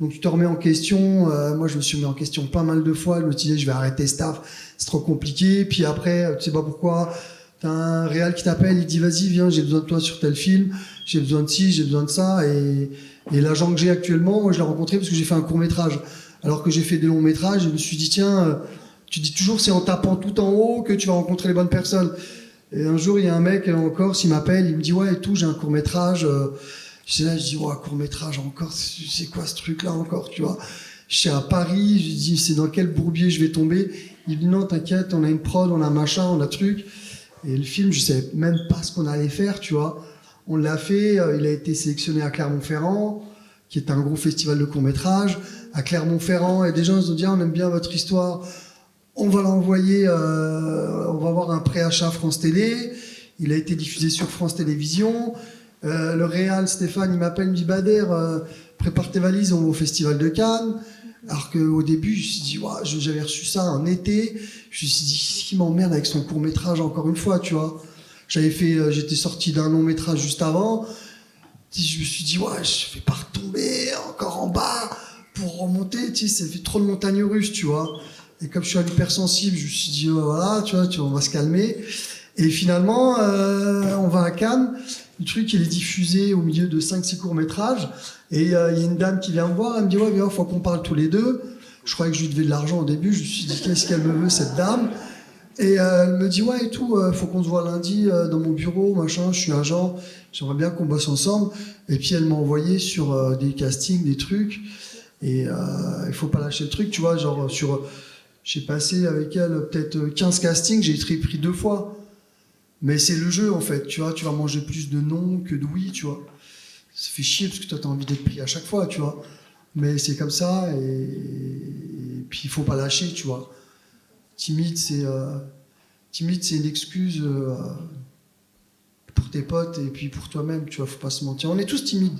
Donc tu te remets en question. Moi, je me suis mis en question pas mal de fois. Je me suis dit, je vais arrêter ce taf, c'est trop compliqué. Puis après, tu sais pas pourquoi, t'as un réal qui t'appelle, il dit, vas-y, viens, j'ai besoin de toi sur tel film, j'ai besoin de ci, j'ai besoin de ça. Et l'agent que j'ai actuellement, moi, je l'ai rencontré parce que j'ai fait un court-métrage. Alors que j'ai fait des longs métrages, je me suis dit, tiens, tu dis toujours c'est en tapant tout en haut que tu vas rencontrer les bonnes personnes. Et un jour, il y a un mec en Corse, il m'appelle, il me dit, ouais, et tout, j'ai un court-métrage. Je dis, ouais, court-métrage encore, c'est quoi ce truc-là encore, tu vois? Je suis à Paris, je dis, c'est dans quel bourbier je vais tomber? Il dit, non, t'inquiète, on a une prod, on a machin, on a truc. Et le film, je savais même pas ce qu'on allait faire, tu vois. On l'a fait, il a été sélectionné à Clermont-Ferrand, qui est un gros festival de court-métrage. À Clermont-Ferrand, et des gens, ils ont dit, ah, on aime bien votre histoire. On va l'envoyer, on va avoir un préachat France Télé. Il a été diffusé sur France Télévisions. Le réal Stéphane, il m'appelle, il me dit, Bader, prépare tes valises, on va au Festival de Cannes. Alors qu'au début, je me suis dit, ouais, j'avais reçu ça en été. Je me suis dit, qu'est-ce qui m'emmerde avec son court-métrage encore une fois, tu vois. J'étais sorti d'un long-métrage juste avant. Je me suis dit, ouais, je vais pas retomber encore en bas pour remonter, tu sais, ça fait trop de montagnes russes, tu vois. Et comme je suis un hypersensible, je me suis dit, voilà, tu vois, on va se calmer. Et finalement, on va à Cannes. Le truc, il est diffusé au milieu de 5-6 courts-métrages. Et il y a une dame qui vient me voir, elle me dit, ouais, viens, faut qu'on parle tous les deux. Je croyais que je lui devais de l'argent au début. Je me suis dit, qu'est-ce qu'elle me veut, cette dame? Et elle me dit, ouais, et tout, faut qu'on se voit lundi dans mon bureau, machin, je suis agent, j'aimerais bien qu'on bosse ensemble. Et puis elle m'a envoyé sur des castings, des trucs. Et il faut pas lâcher le truc, tu vois, genre j'ai passé avec elle peut-être 15 castings, j'ai été pris 2 fois. Mais c'est le jeu, en fait, tu vois, tu vas manger plus de non que de oui, tu vois. Ça fait chier parce que toi, t'as envie d'être pris à chaque fois, tu vois. Mais c'est comme ça, et puis il faut pas lâcher, tu vois. Timide, c'est une excuse pour tes potes et puis pour toi-même, tu vois, faut pas se mentir. On est tous timides.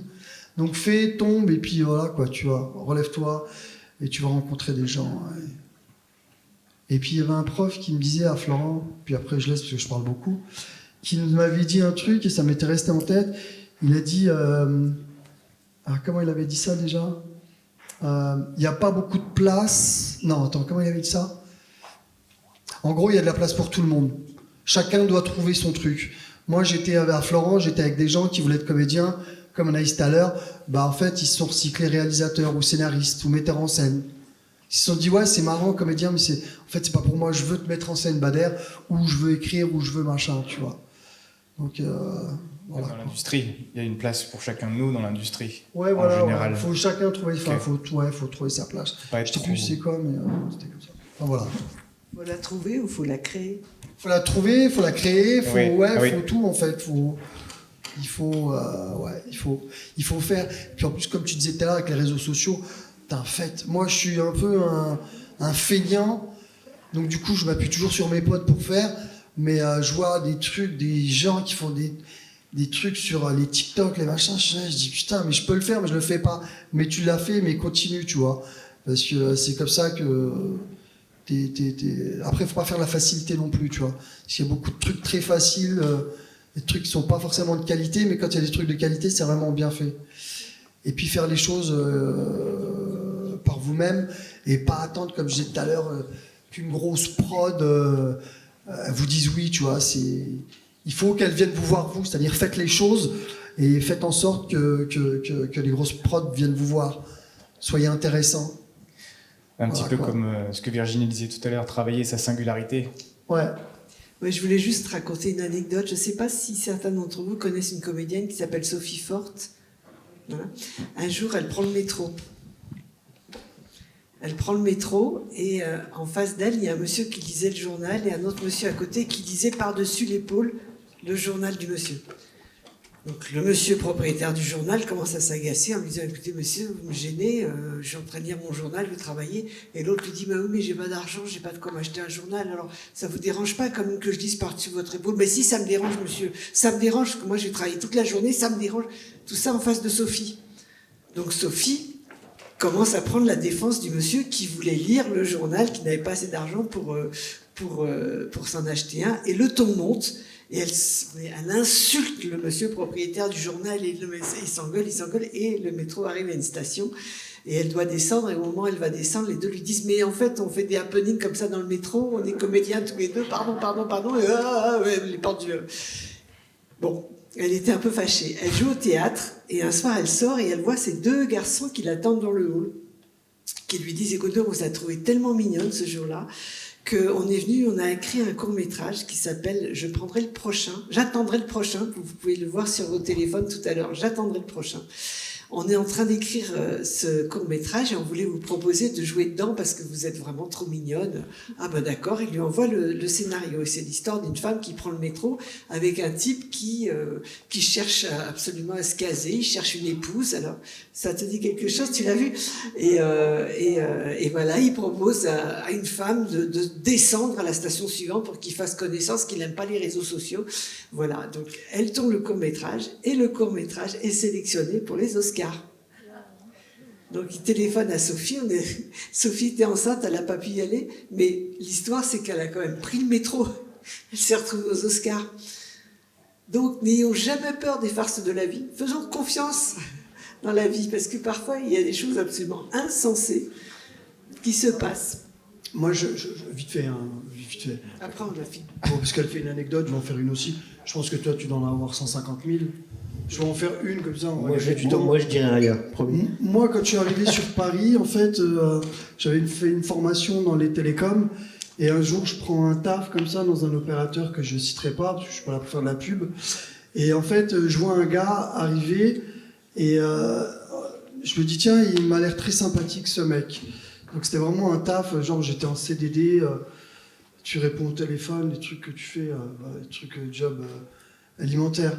Donc fais, tombe, et puis voilà, quoi, tu vois, relève-toi, et tu vas rencontrer des gens. Et puis il y avait un prof qui me disait à Florent, puis après je laisse parce que je parle beaucoup, qui m'avait dit un truc et ça m'était resté en tête. Il a dit, comment il avait dit ça déjà? Il n'y a pas beaucoup de place. Non, attends, comment il avait dit ça? En gros, il y a de la place pour tout le monde. Chacun doit trouver son truc. Moi, j'étais à Florence, j'étais avec des gens qui voulaient être comédiens, comme on a dit tout à l'heure. En fait, ils se sont recyclés réalisateurs ou scénaristes ou metteurs en scène. Ils se sont dit, ouais, c'est marrant, comédien, mais en fait, c'est pas pour moi. Je veux te mettre en scène, Bader, ou je veux écrire, ou je veux machin, tu vois. Donc, voilà. Dans l'industrie, il y a une place pour chacun de nous dans l'industrie. Ouais, voilà. En général. Faut chacun trouver, Okay. faut trouver sa place. Je sais plus c'est quoi, mais c'était comme ça. Enfin, voilà. Faut la trouver ou faut la créer? Faut la trouver, faut la créer, faut oui. tout en fait. Il faut faire. Et puis en plus, comme tu disais tout à l'heure avec les réseaux sociaux, moi je suis un peu un feignant, donc du coup je m'appuie toujours sur mes potes pour faire, mais je vois des gens qui font des trucs sur les TikTok, les machins, je dis putain, mais je peux le faire, mais je le fais pas. Mais tu l'as fait, mais continue, tu vois. Parce que c'est comme ça que Après, faut pas faire la facilité non plus, tu vois. Parce qu'il y a beaucoup de trucs très faciles, des trucs qui sont pas forcément de qualité, mais quand il y a des trucs de qualité, c'est vraiment bien fait. Et puis faire les choses par vous-même et pas attendre, comme je disais tout à l'heure, qu'une grosse prod vous dise oui, tu vois. Il faut qu'elle vienne vous voir, vous, c'est-à-dire faites les choses et faites en sorte que les grosses prods viennent vous voir. Soyez intéressants. Un petit peu comme ce que Virginie disait tout à l'heure, travailler sa singularité. Ouais. Ouais, je voulais juste raconter une anecdote. Je ne sais pas si certains d'entre vous connaissent une comédienne qui s'appelle Sophie Forte. Voilà. Un jour, elle prend le métro. Elle prend le métro et en face d'elle, il y a un monsieur qui lisait le journal et un autre monsieur à côté qui lisait par-dessus l'épaule le journal du monsieur. Donc le monsieur propriétaire du journal commence à s'agacer en lui disant « Écoutez monsieur, vous me gênez, je suis en train de lire mon journal, je vais travailler. » Et l'autre lui dit « Mais oui, mais j'ai pas d'argent, j'ai pas de quoi m'acheter un journal. Alors ça vous dérange pas quand même que je lise par-dessus votre épaule ?»« Mais si, ça me dérange monsieur, ça me dérange, parce que moi j'ai travaillé toute la journée, ça me dérange. » Tout ça en face de Sophie. Donc Sophie commence à prendre la défense du monsieur qui voulait lire le journal, qui n'avait pas assez d'argent pour s'en acheter un. Et le ton monte. Et elle insulte le monsieur propriétaire du journal et il s'engueule, et le métro arrive à une station et elle doit descendre, et au moment où elle va descendre, les deux lui disent « Mais en fait, on fait des happenings comme ça dans le métro, on est comédiens tous les deux, pardon, et les portes du... » Bon, elle était un peu fâchée. Elle joue au théâtre et un soir, elle sort et elle voit ces deux garçons qui l'attendent dans le hall, qui lui disent « Écoute, on vous a trouvé tellement mignonne ce jour-là, qu'on est venu, on a écrit un court-métrage qui s'appelle « Je prendrai le prochain ». J'attendrai le prochain, vous pouvez le voir sur vos téléphones tout à l'heure, j'attendrai le prochain. On est en train d'écrire ce court-métrage et on voulait vous proposer de jouer dedans parce que vous êtes vraiment trop mignonne. Ah ben d'accord, il lui envoie le scénario. Et c'est l'histoire d'une femme qui prend le métro avec un type qui cherche absolument à se caser, il cherche une épouse. Alors, ça te dit quelque chose, tu l'as vu? Et voilà, il propose à une femme de descendre à la station suivante pour qu'il fasse connaissance, qu'il n'aime pas les réseaux sociaux. Voilà, donc elle tourne le court-métrage et le court-métrage est sélectionné pour les Oscars. Donc il téléphone à Sophie, Sophie était enceinte, elle n'a pas pu y aller, mais l'histoire c'est qu'elle a quand même pris le métro, elle s'est retrouvée aux Oscars. Donc n'ayons jamais peur des farces de la vie, faisons confiance dans la vie, parce que parfois il y a des choses absolument insensées qui se passent. Moi, vite fait. Après on l'a fait. Bon, parce qu'elle fait une anecdote, je vais en faire une aussi. Je pense que toi tu dois en avoir 150 000. Je vais en faire une comme ça. Moi je dirais rien, promis. Moi, quand je suis arrivé sur Paris, en fait, j'avais fait une formation dans les télécoms. Et un jour, je prends un taf comme ça dans un opérateur que je ne citerai pas, parce que je ne suis pas là pour faire de la pub. Et en fait, je vois un gars arriver et je me dis, tiens, il m'a l'air très sympathique ce mec. Donc c'était vraiment un taf, genre j'étais en CDD, tu réponds au téléphone, les trucs que tu fais, les trucs job alimentaire.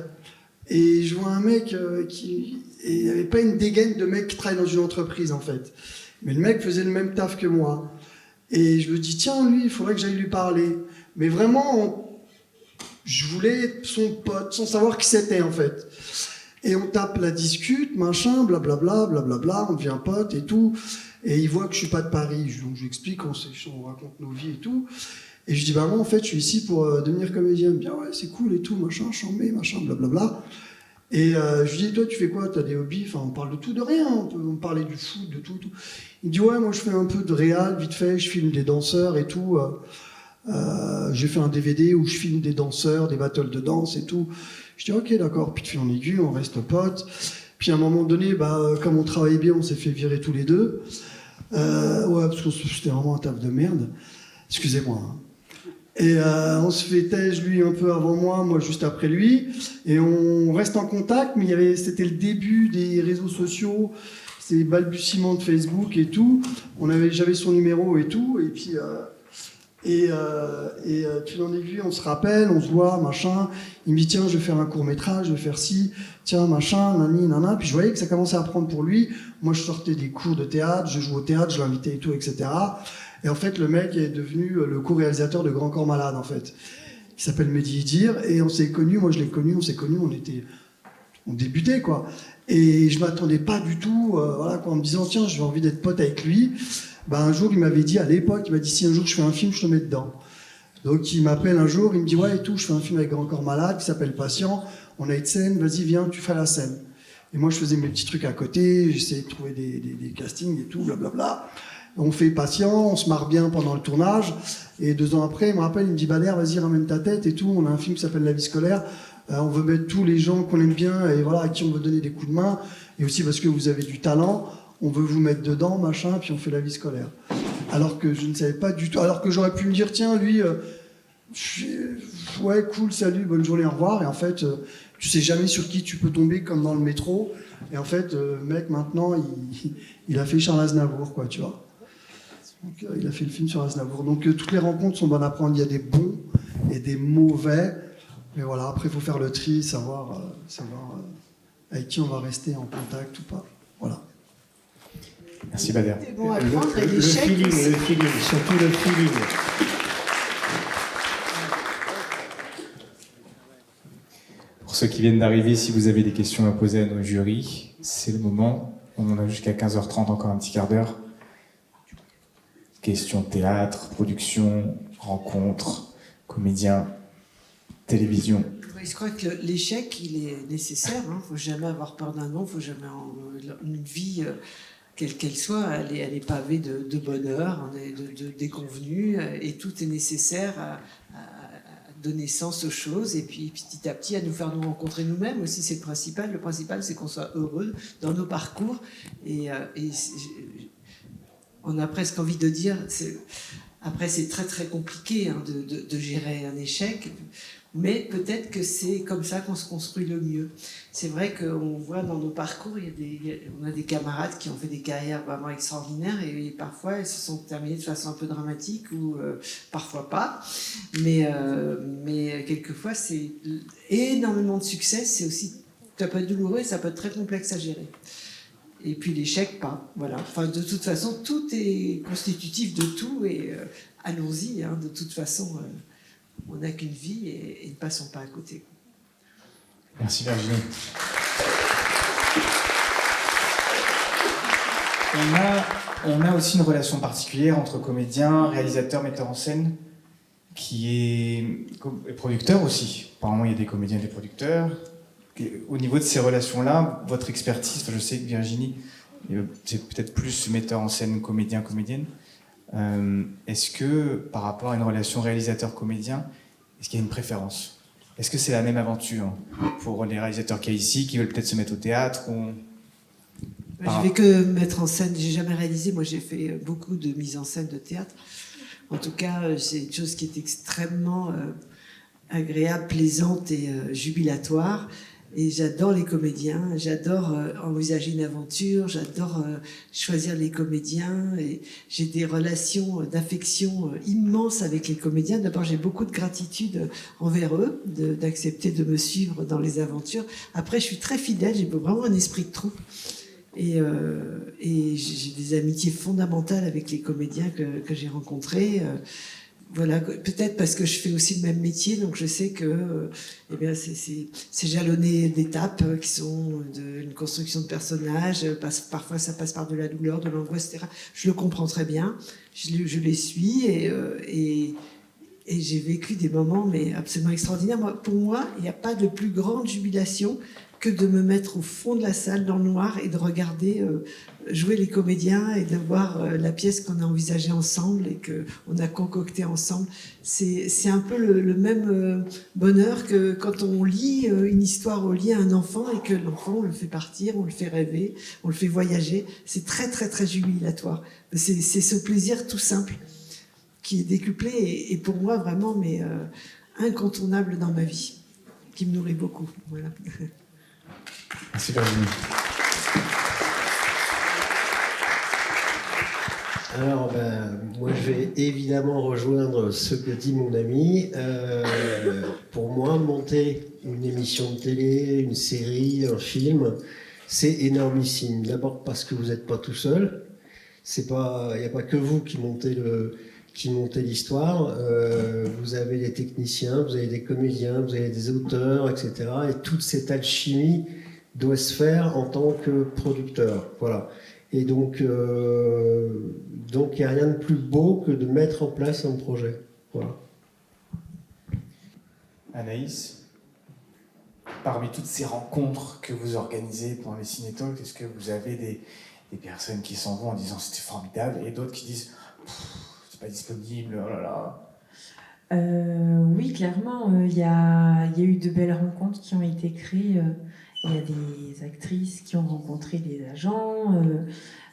Et je vois un mec qui n'avait pas une dégaine de mec qui travaille dans une entreprise en fait. Mais le mec faisait le même taf que moi. Et je me dis, tiens, lui, il faudrait que j'aille lui parler. Mais vraiment, je voulais son pote, sans savoir qui c'était en fait. Et on tape la discute, machin, blablabla, blablabla, on devient pote et tout. Et il voit que je suis pas de Paris. Donc je lui explique, on raconte nos vies et tout. Et je dis, bah moi, en fait, je suis ici pour devenir comédien. Il me dit, ah ouais, c'est cool et tout, machin, chambé, machin, blablabla. Et je lui dis, toi, tu fais quoi? T'as des hobbies? Enfin, on parle de tout, de rien. On peut parler du foot, de tout, tout. Il me dit, ouais, moi, je fais un peu de réal, vite fait, je filme des danseurs et tout. J'ai fait un DVD où je filme des danseurs, des battles de danse et tout. Je dis, ok, d'accord. Puis de fil en aiguille, on reste potes. Puis à un moment donné, comme on travaillait bien, on s'est fait virer tous les deux. Ouais, parce que c'était vraiment un taf de merde. Excusez-moi. Hein. Et on se fait tège, lui un peu avant moi juste après lui. Et on reste en contact, mais c'était le début des réseaux sociaux, ces balbutiements de Facebook et tout. J'avais son numéro et tout. Et puis, fil en aiguille, on se rappelle, on se voit, machin. Il me dit, tiens, je vais faire un court-métrage, je vais faire ci, tiens, machin, nani, nana. Puis je voyais que ça commençait à prendre pour lui. Moi, je sortais des cours de théâtre, je jouais au théâtre, je l'invitais et tout, etc. Et en fait, le mec est devenu le co-réalisateur de Grand Corps Malade, en fait. Il s'appelle Mehdi Idir. Et on s'est connus, moi je l'ai connu, on s'est connus, on débutait, quoi. Et je m'attendais pas du tout, voilà, quoi, en me disant, tiens, j'ai envie d'être pote avec lui. Un jour, il m'avait dit, à l'époque, il m'a dit, si un jour je fais un film, je te mets dedans. Donc il m'appelle un jour, il me dit, ouais, et tout, je fais un film avec Grand Corps Malade qui s'appelle Patient. On a une scène, vas-y, viens, tu fais la scène. Et moi, je faisais mes petits trucs à côté, j'essayais de trouver des castings et tout, blablabla. On fait Patient, on se marre bien pendant le tournage. Et 2 ans après, il me rappelle, il me dit, Bader, vas-y, ramène ta tête et tout. On a un film qui s'appelle La vie scolaire. On veut mettre tous les gens qu'on aime bien et voilà, à qui on veut donner des coups de main. Et aussi parce que vous avez du talent, on veut vous mettre dedans, machin, puis on fait La vie scolaire. Alors que je ne savais pas du tout. Alors que j'aurais pu me dire, tiens, lui, ouais, cool, salut, bonne journée, au revoir. Et en fait, tu sais jamais sur qui tu peux tomber, comme dans le métro. Et en fait, mec, maintenant, il a fait Charles Aznavour, quoi, tu vois. Donc, il a fait le film sur Aznavour. Donc, toutes les rencontres sont bonnes à prendre. Il y a des bons et des mauvais. Mais voilà, après, il faut faire le tri, savoir avec qui on va rester en contact ou pas. Voilà. Merci Bader. Bon à prendre et Le feeling, surtout le feeling. Pour ceux qui viennent d'arriver, si vous avez des questions à poser à nos jurys, c'est le moment. On en a jusqu'à 15h30, encore un petit quart d'heure. Questions théâtre, production, rencontres, comédiens, télévision. Je crois que l'échec, il est nécessaire. Il ne faut jamais avoir peur d'un non. Il ne faut jamais une vie, quelle qu'elle soit, elle est pavée de bonheur, de déconvenus, et tout est nécessaire à donner sens aux choses, et puis petit à petit à nous faire nous rencontrer nous-mêmes aussi, c'est le principal. Le principal, c'est qu'on soit heureux dans nos parcours. Et on a presque envie de dire, après c'est très très compliqué de gérer un échec, mais peut-être que c'est comme ça qu'on se construit le mieux. C'est vrai qu'on voit dans nos parcours, on a des camarades qui ont fait des carrières vraiment extraordinaires, et parfois elles se sont terminées de façon un peu dramatique, ou parfois pas. Mais quelquefois, c'est énormément de succès, c'est aussi, ça peut être douloureux et ça peut être très complexe à gérer. Et puis l'échec, pas. Voilà. Enfin, de toute façon, tout est constitutif de tout, et allons-y. Hein, de toute façon, on n'a qu'une vie, et ne passons pas à côté. Merci Virginie. On a aussi une relation particulière entre comédien, réalisateur, metteur en scène, qui est producteur aussi. Apparemment, il y a des comédiens et des producteurs. Au niveau de ces relations-là, votre expertise, je sais que Virginie, c'est peut-être plus metteur en scène, comédien, comédienne. Est-ce que, par rapport à une relation réalisateur-comédien, est-ce qu'il y a une préférence? Est-ce que c'est la même aventure pour les réalisateurs qu'il y a ici, qui veulent peut-être se mettre au théâtre ou... Je vais que mettre en scène, j'ai jamais réalisé. Moi, j'ai fait beaucoup de mise en scène de théâtre. En tout cas, c'est une chose qui est extrêmement agréable, plaisante et jubilatoire. Et j'adore les comédiens, j'adore envisager une aventure, j'adore choisir les comédiens. Et j'ai des relations d'affection immenses avec les comédiens. D'abord, j'ai beaucoup de gratitude envers eux, d'accepter de me suivre dans les aventures. Après, je suis très fidèle, j'ai vraiment un esprit de troupe. Et j'ai des amitiés fondamentales avec les comédiens que j'ai rencontrés. Voilà, peut-être parce que je fais aussi le même métier, donc je sais que c'est jalonné d'étapes qui sont une construction de personnages. Parfois, ça passe par de la douleur, de l'angoisse, etc. Je le comprends très bien, je les suis, et Et j'ai vécu des moments mais absolument extraordinaires. Pour moi, il n'y a pas de plus grande jubilation que de me mettre au fond de la salle dans le noir et de regarder jouer les comédiens et de voir la pièce qu'on a envisagée ensemble et qu'on a concoctée ensemble. C'est un peu le même bonheur que quand on lit une histoire au lit à un enfant et que l'enfant, on le fait partir, on le fait rêver, on le fait voyager. C'est très, très, très jubilatoire. C'est ce plaisir tout simple qui est décuplé et pour moi vraiment mais incontournable dans ma vie, qui me nourrit beaucoup. Voilà. Merci Virginie. Alors, moi, je vais évidemment rejoindre ce que dit mon ami. Pour moi, monter une émission de télé, une série, un film, c'est énormissime. D'abord parce que vous n'êtes pas tout seul. Il n'y a pas que vous qui montez l'histoire. Vous avez des techniciens, vous avez des comédiens, vous avez des auteurs, etc. Et toute cette alchimie doit se faire en tant que producteur. Voilà. Et donc, il n'y a rien de plus beau que de mettre en place un projet. Voilà. Anaïs, parmi toutes ces rencontres que vous organisez pendant les Ciné-Talks, est-ce que vous avez des personnes qui s'en vont en disant c'était formidable et d'autres qui disent c'est pas disponible, oh là là? Oui, clairement, il y a eu de belles rencontres qui ont été créées. Il y a des actrices qui ont rencontré des agents,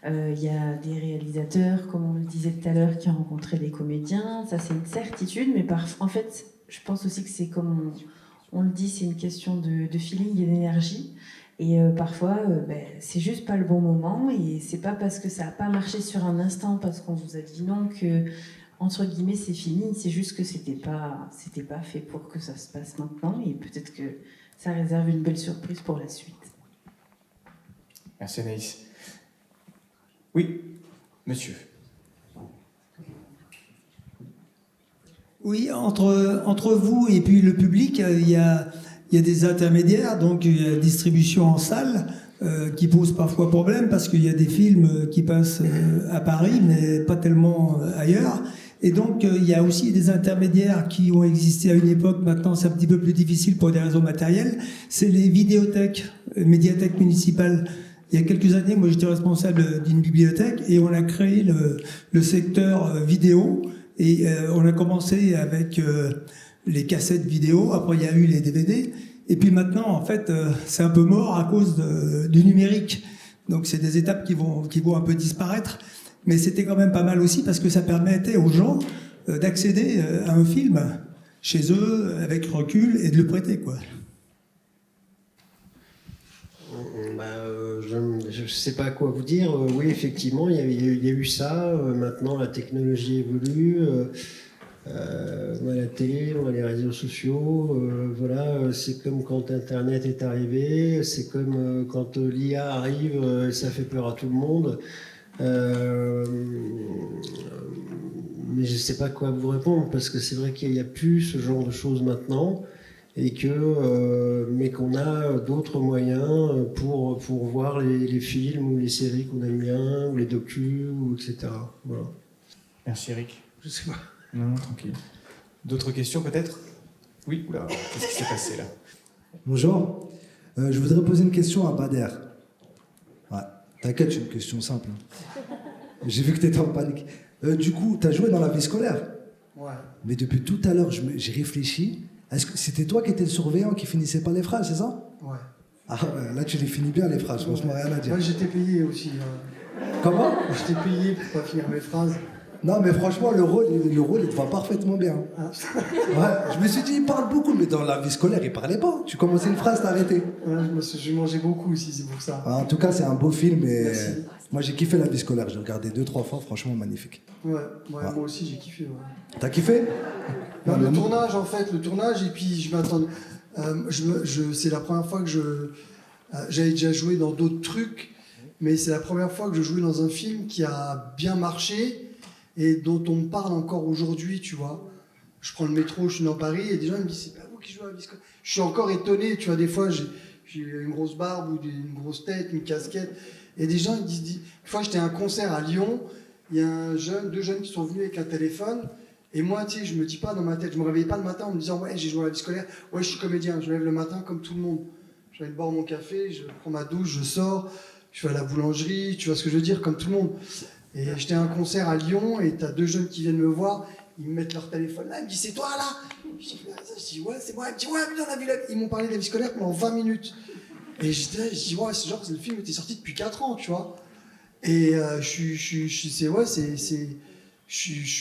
il y a des réalisateurs, comme on le disait tout à l'heure, qui ont rencontré des comédiens. Ça, c'est une certitude, mais en fait, je pense aussi que c'est comme on le dit, c'est une question de feeling et d'énergie. Et parfois, c'est juste pas le bon moment, et c'est pas parce que ça a pas marché sur un instant, parce qu'on vous a dit non, que, entre guillemets, c'est fini. C'est juste que c'était pas fait pour que ça se passe maintenant, et peut-être que ça réserve une belle surprise pour la suite. Merci Anaïs. Oui, monsieur. Oui, entre vous et puis le public, il y a des intermédiaires, donc il y a la distribution en salle qui pose parfois problème parce qu'il y a des films qui passent à Paris, mais pas tellement ailleurs. Et donc, il y a aussi des intermédiaires qui ont existé à une époque. Maintenant, c'est un petit peu plus difficile pour des raisons matérielles. C'est les vidéothèques, médiathèques municipales. Il y a quelques années, moi, j'étais responsable d'une bibliothèque et on a créé le secteur vidéo. Et on a commencé avec les cassettes vidéo. Après, il y a eu les DVD. Et puis maintenant, en fait, c'est un peu mort à cause du numérique. Donc, c'est des étapes qui vont un peu disparaître. Mais c'était quand même pas mal aussi parce que ça permettait aux gens d'accéder à un film chez eux avec recul et de le prêter, quoi. Je ne sais pas quoi vous dire. Oui, effectivement, il y a eu ça. Maintenant, la technologie évolue. La télé, les réseaux sociaux. Voilà, c'est comme quand Internet est arrivé. C'est comme quand l'IA arrive, ça fait peur à tout le monde. Mais je ne sais pas quoi vous répondre parce que c'est vrai qu'il n'y a plus ce genre de choses maintenant et mais qu'on a d'autres moyens pour voir les films ou les séries qu'on aime bien ou les docus ou etc. Voilà. Merci Eric. Je sais pas. Non, tranquille. D'autres questions peut-être? Oui, oula, qu'est-ce qui s'est passé là? Bonjour. Je voudrais poser une question à Bader. Ouais, t'inquiète, c'est une question simple. J'ai vu que tu étais en panique. Du coup, tu as joué dans la vie scolaire. Ouais. Mais depuis tout à l'heure, j'ai réfléchi. Est-ce que c'était toi qui étais le surveillant qui finissait pas les phrases, c'est ça? Ouais. Ah ouais, là tu les finis bien les phrases, franchement, rien à dire. Moi j'étais payé aussi. Comment? J'étais payé pour pas finir mes phrases. Non mais franchement, le rôle il te va parfaitement bien. Ah. Ouais, je me suis dit, il parle beaucoup, mais dans la vie scolaire, il parlait pas. Tu commençais une phrase, t'arrêtais. Ouais, j'ai mangé beaucoup aussi, c'est pour ça. En tout cas, c'est un beau film et Merci. moi j'ai kiffé la vie scolaire. J'ai regardé 2-3 fois, franchement magnifique. Ouais, moi aussi j'ai kiffé. Ouais. T'as kiffé? Non, le tournage en fait, et puis je m'attendais. C'est la première fois que j'avais déjà joué dans d'autres trucs, mais c'est la première fois que je jouais dans un film qui a bien marché et dont on me parle encore aujourd'hui, tu vois. Je prends le métro, je suis dans Paris et des gens me disent c'est pas vous qui jouez à la vie scolaire. Je suis encore étonné, tu vois, des fois j'ai une grosse barbe ou une grosse tête, une casquette, et des gens ils disent. Une fois j'étais à un concert à Lyon, il y a deux jeunes qui sont venus avec un téléphone. Et moi, tu sais, je me dis pas dans ma tête, je me réveillais pas le matin en me disant ouais, j'ai joué à la vie scolaire, ouais, je suis comédien. Je me lève le matin comme tout le monde. Je vais boire mon café, je prends ma douche, je sors, je vais à la boulangerie, tu vois ce que je veux dire, comme tout le monde. Et j'étais à un concert à Lyon et t'as 2 jeunes qui viennent me voir, ils me mettent leur téléphone là, ils me disent c'est toi là? Je dis ouais, c'est moi. Ils me disent ouais, putain, on a vu la... Ils m'ont parlé de la vie scolaire pendant 20 minutes. Et je dis ouais, c'est genre le film était sorti depuis 4 ans, tu vois. Et je suis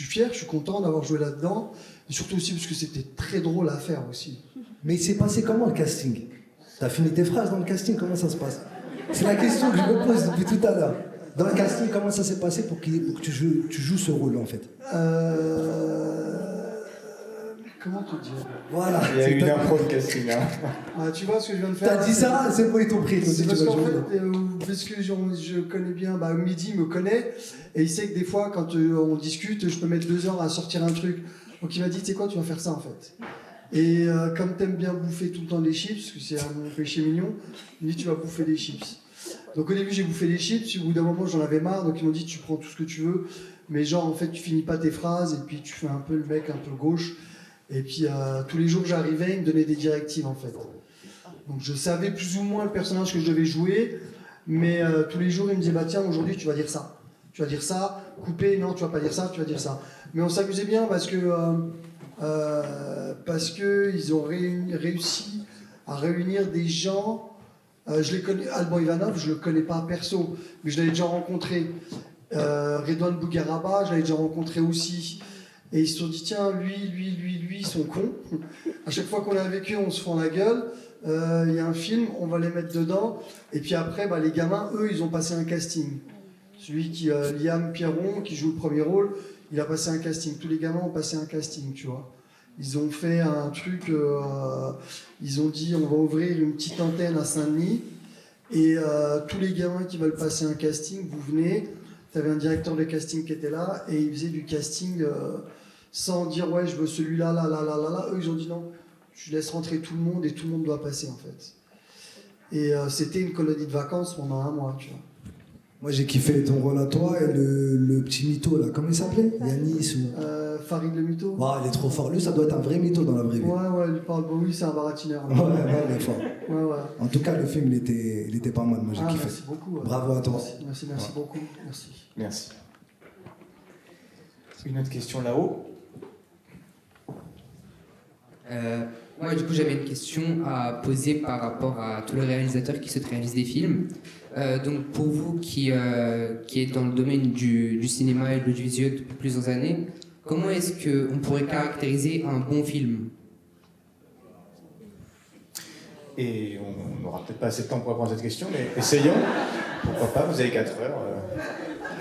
fier, je suis content d'avoir joué là-dedans. Et surtout aussi parce que c'était très drôle à faire aussi. Mais il s'est passé comment le casting? T'as fini tes phrases dans le casting, comment ça se passe? C'est la question que je me pose depuis tout à l'heure. Dans le casting, comment ça s'est passé pour que tu joues ce rôle en fait? Comment te dire? Voilà. Il y a eu une impro de casting. Hein. Tu vois ce que je viens de faire? T'as dit ça, c'est bon, ils t'ont pris. C'est parce qu'en fait, parce que je connais bien, Mehdi me connaît, et il sait que des fois, quand on discute, je peux mettre 2 heures à sortir un truc. Donc il m'a dit, tu sais quoi, tu vas faire ça en fait. Et comme t'aimes bien bouffer tout le temps des chips, parce que c'est mon péché mignon, il me dit, tu vas bouffer des chips. Donc au début, j'ai bouffé des chips, au bout d'un moment, j'en avais marre, donc ils m'ont dit, tu prends tout ce que tu veux, mais genre, en fait, tu finis pas tes phrases, et puis tu fais un peu le mec un peu gauche. Et puis tous les jours que j'arrivais, il me donnait des directives en fait. Donc je savais plus ou moins le personnage que je devais jouer, mais tous les jours il me disait bah tiens aujourd'hui tu vas dire ça, couper, non tu vas pas dire ça, tu vas dire ça. Mais on s'amusait bien parce que ils ont réussi à réunir des gens. Je les connais, Alban Ivanov, je le connais pas perso, mais je l'avais déjà rencontré. Redouane Bougaraba, je l'avais déjà rencontré aussi. Et ils se sont dit, tiens, lui, ils sont cons. À chaque fois qu'on est avec eux, on se fend la gueule. Il y a un film, on va les mettre dedans. Et puis après, les gamins, eux, ils ont passé un casting. Celui qui, Liam Pierron, qui joue le premier rôle, il a passé un casting. Tous les gamins ont passé un casting, tu vois. Ils ont fait un truc, ils ont dit, on va ouvrir une petite antenne à Saint-Denis. Et tous les gamins qui veulent passer un casting, vous venez. Tu avais un directeur de casting qui était là, et il faisait du casting... sans dire ouais je veux celui-là, là. Eux ils ont dit non, je laisse rentrer tout le monde et tout le monde doit passer en fait. Et c'était une colonie de vacances pendant 1 mois, tu vois. Moi j'ai kiffé ton rôle à toi et le petit mytho là, comment il s'appelait? Yanis ou... Farid le mytho. Ouais, il est trop fort, lui ça doit être un vrai mytho dans la vraie vie. Ouais, il parle, oui c'est un baratineur. Ouais, il est fort. Ouais. En tout cas le film il était pas mal, moi j'ai kiffé. Merci beaucoup. Bravo à toi. Merci beaucoup, Merci. Une autre question là-haut. Moi, du coup, j'avais une question à poser par rapport à tous les réalisateurs qui souhaitent réaliser des films. Donc, pour vous qui êtes dans le domaine du cinéma et de l'audiovisuel depuis plusieurs années, comment est-ce qu'on pourrait caractériser un bon film? Et on n'aura peut-être pas assez de temps pour répondre à cette question, mais essayons. Pourquoi pas, vous avez 4 heures,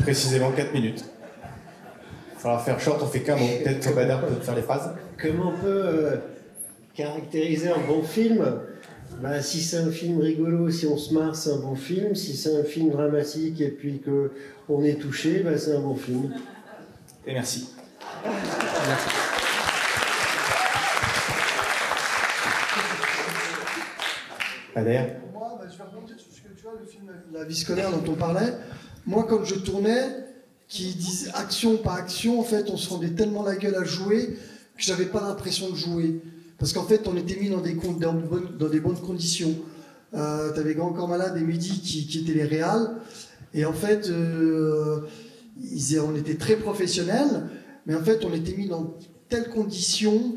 précisément 4 minutes. Il va falloir faire short, on fait qu'un mot. Peut-être que Badar peut faire les phrases. Comment on peut caractériser un bon film? Si c'est un film rigolo, si on se marre, c'est un bon film. Si c'est un film dramatique et puis qu'on est touché, c'est un bon film. Et merci. Badar. Moi, je vais rebondir sur ce que tu vois, le film La vie scolaire dont on parlait. Moi, quand je tournais, qui disent action, pas action, en fait, on se rendait tellement la gueule à jouer que j'avais pas l'impression de jouer. Parce qu'en fait, on était mis dans des bonnes conditions. T'avais Grand Corps Malade et Mehdi qui étaient les réals. Et en fait, on était très professionnels, mais en fait, on était mis dans telles conditions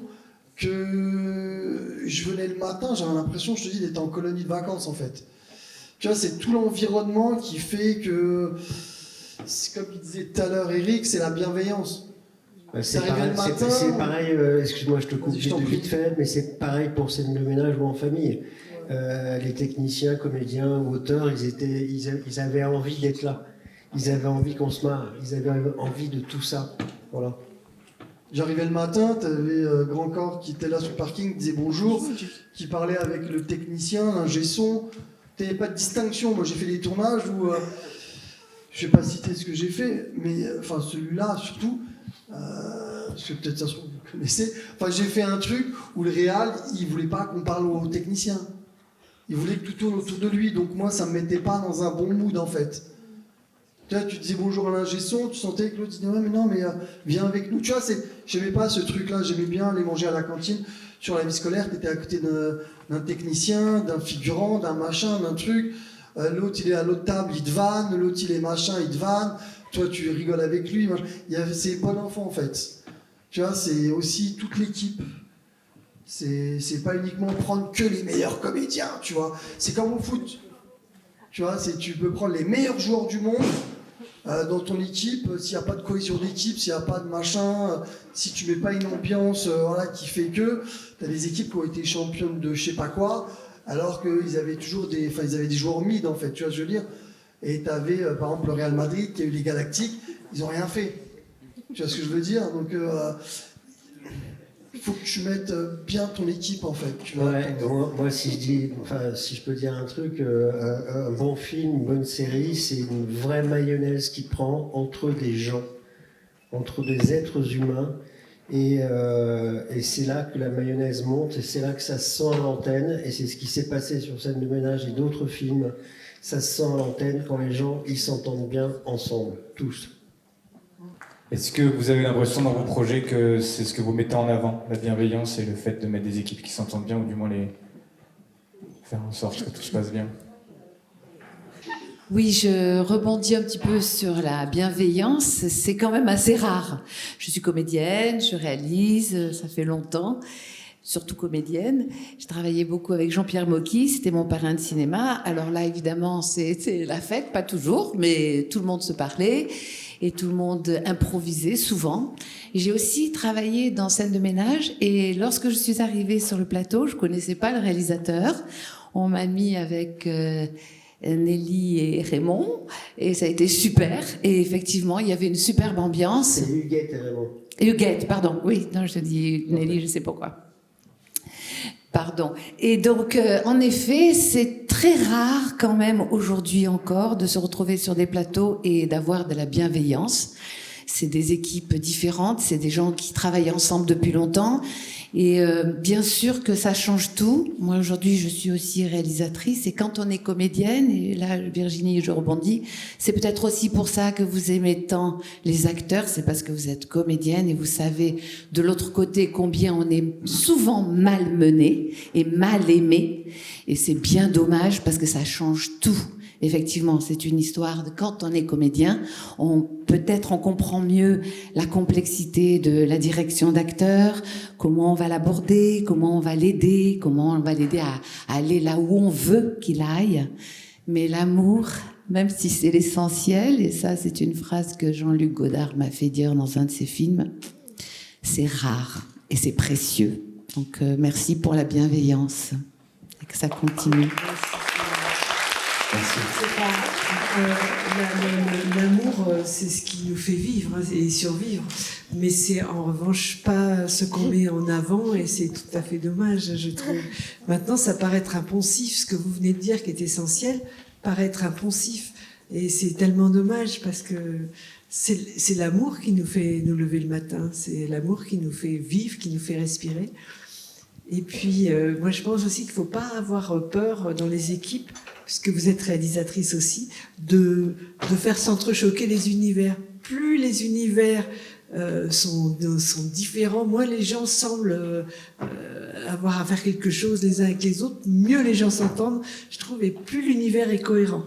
que je venais le matin, j'avais l'impression, je te dis, d'être en colonie de vacances, en fait. Tu vois, c'est tout l'environnement qui fait que... C'est comme il disait tout à l'heure Eric, c'est la bienveillance. C'est pareil, excuse-moi je te coupe vite fait, mais c'est pareil pour scène de ménage ou en famille. Les techniciens, comédiens ou auteurs, ils avaient envie d'être là. Ils avaient envie qu'on se marre, ils avaient envie de tout ça. Voilà. J'arrivais le matin, t'avais Grand Corps qui était là sur le parking, qui disait bonjour, qui parlait avec le technicien, l'ingé son. T'avais pas de distinction. Moi j'ai fait des tournages où... je vais pas citer ce que j'ai fait, mais enfin celui-là surtout, parce que peut-être ça se trouve vous connaissez. Enfin j'ai fait un truc où le réal il voulait pas qu'on parle aux techniciens, il voulait que tout tourne autour de lui. Donc moi ça me mettait pas dans un bon mood en fait. Tu disais bonjour à l'ingé son, tu sentais que l'autre disait ouais, mais non, mais viens avec nous. Tu vois, j'aimais pas ce truc-là, j'aimais bien aller manger à la cantine. Sur la vie scolaire, tu étais à côté d'un technicien, d'un figurant, d'un machin, d'un truc. L'autre, il est à l'autre table, il te vanne. L'autre, il est machin, il te vanne. Toi, tu rigoles avec lui. C'est bon enfant, en fait. Tu vois, c'est aussi toute l'équipe. C'est pas uniquement prendre que les meilleurs comédiens, tu vois. C'est comme au foot. Tu vois, tu peux prendre les meilleurs joueurs du monde dans ton équipe. S'il n'y a pas de cohésion d'équipe, s'il n'y a pas de machin, si tu mets pas une ambiance qui fait que... Tu as des équipes qui ont été championnes de je sais pas quoi, alors qu'ils avaient toujours des joueurs mid, en fait, tu vois ce que je veux dire. Et tu avais, par exemple, le Real Madrid qui a eu les Galactiques, ils n'ont rien fait. Tu vois ce que je veux dire. Donc, il faut que tu mettes bien ton équipe, en fait. Tu vois, ouais, moi, si je peux dire un truc, un bon film, une bonne série, c'est une vraie mayonnaise qui prend entre des gens, entre des êtres humains. Et c'est là que la mayonnaise monte, et c'est là que ça se sent à l'antenne, et c'est ce qui s'est passé sur Scène de ménage et d'autres films. Ça se sent à l'antenne quand les gens ils s'entendent bien ensemble, tous. Est-ce que vous avez l'impression dans vos projets que c'est ce que vous mettez en avant, la bienveillance et le fait de mettre des équipes qui s'entendent bien, ou du moins les faire en sorte que tout se passe bien? Oui, je rebondis un petit peu sur la bienveillance. C'est quand même assez rare. Je suis comédienne, je réalise, ça fait longtemps, surtout comédienne. J'ai travaillé beaucoup avec Jean-Pierre Mocky, c'était mon parrain de cinéma. Alors là, évidemment, c'est la fête, pas toujours, mais tout le monde se parlait et tout le monde improvisait souvent. J'ai aussi travaillé dans Scène de ménage, et lorsque je suis arrivée sur le plateau, je connaissais pas le réalisateur. On m'a mis avec... Nelly et Raymond, et ça a été super. Et effectivement, il y avait une superbe ambiance. C'est Huguette et Raymond. Huguette, pardon. Oui, non, je dis Nelly, je sais pourquoi. Pardon. Et donc, en effet, c'est très rare quand même aujourd'hui encore de se retrouver sur des plateaux et d'avoir de la bienveillance. C'est des équipes différentes, c'est des gens qui travaillent ensemble depuis longtemps. Et bien sûr que ça change tout. Moi, aujourd'hui, je suis aussi réalisatrice. Et quand on est comédienne, et là, Virginie, je rebondis, c'est peut-être aussi pour ça que vous aimez tant les acteurs. C'est parce que vous êtes comédienne et vous savez de l'autre côté combien on est souvent malmené et mal aimé. Et c'est bien dommage parce que ça change tout. Effectivement, c'est une histoire de quand on est comédien, peut-être on comprend mieux la complexité de la direction d'acteur, comment on va l'aborder, comment on va l'aider, comment on va l'aider à aller là où on veut qu'il aille. Mais l'amour, même si c'est l'essentiel, et ça c'est une phrase que Jean-Luc Godard m'a fait dire dans un de ses films, c'est rare et c'est précieux. Donc merci pour la bienveillance et que ça continue. L'amour, c'est ce qui nous fait vivre et survivre. Mais c'est en revanche pas ce qu'on met en avant, et c'est tout à fait dommage, je trouve. Maintenant, ça paraît être impensif. Ce que vous venez de dire, qui est essentiel, paraît être impensif. Et c'est tellement dommage parce que c'est l'amour qui nous fait nous lever le matin. C'est l'amour qui nous fait vivre, qui nous fait respirer. Et puis, moi, je pense aussi qu'il ne faut pas avoir peur dans les équipes, puisque vous êtes réalisatrice aussi, de faire s'entrechoquer les univers. Plus les univers sont différents, moins les gens semblent avoir à faire quelque chose les uns avec les autres, mieux les gens s'entendent, je trouve, et plus l'univers est cohérent.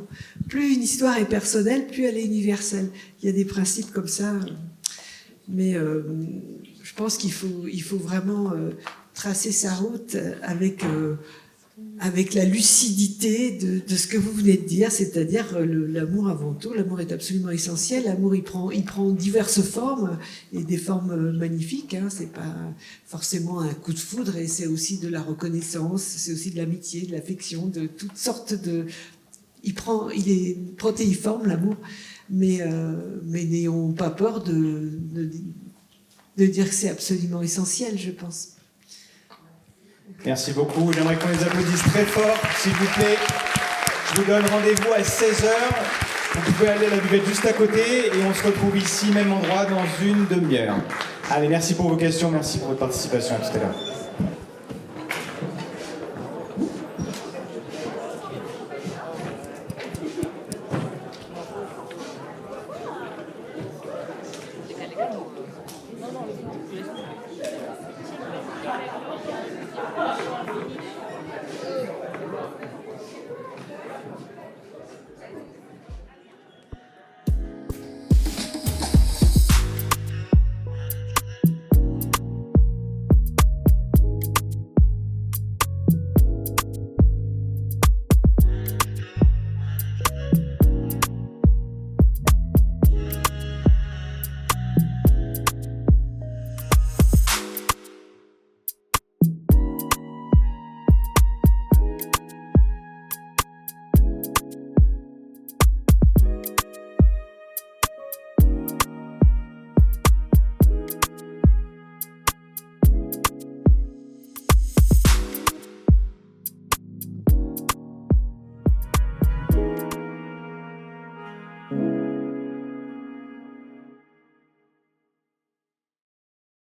Plus une histoire est personnelle, plus elle est universelle. Il y a des principes comme ça, mais je pense qu'il faut vraiment tracer sa route avec la lucidité de ce que vous venez de dire, c'est-à-dire l'amour avant tout. L'amour est absolument essentiel. L'amour, il prend diverses formes, et des formes magnifiques. Hein. C'est pas forcément un coup de foudre, et c'est aussi de la reconnaissance, c'est aussi de l'amitié, de l'affection, de toutes sortes de... Il est protéiforme, l'amour, mais n'ayons pas peur de dire que c'est absolument essentiel, je pense. Merci beaucoup. J'aimerais qu'on les applaudisse très fort, s'il vous plaît. Je vous donne rendez-vous à 16h. Vous pouvez aller à la buvette juste à côté, et on se retrouve ici, même endroit, dans une demi-heure. Allez, merci pour vos questions, merci pour votre participation. À tout à l'heure. Merci.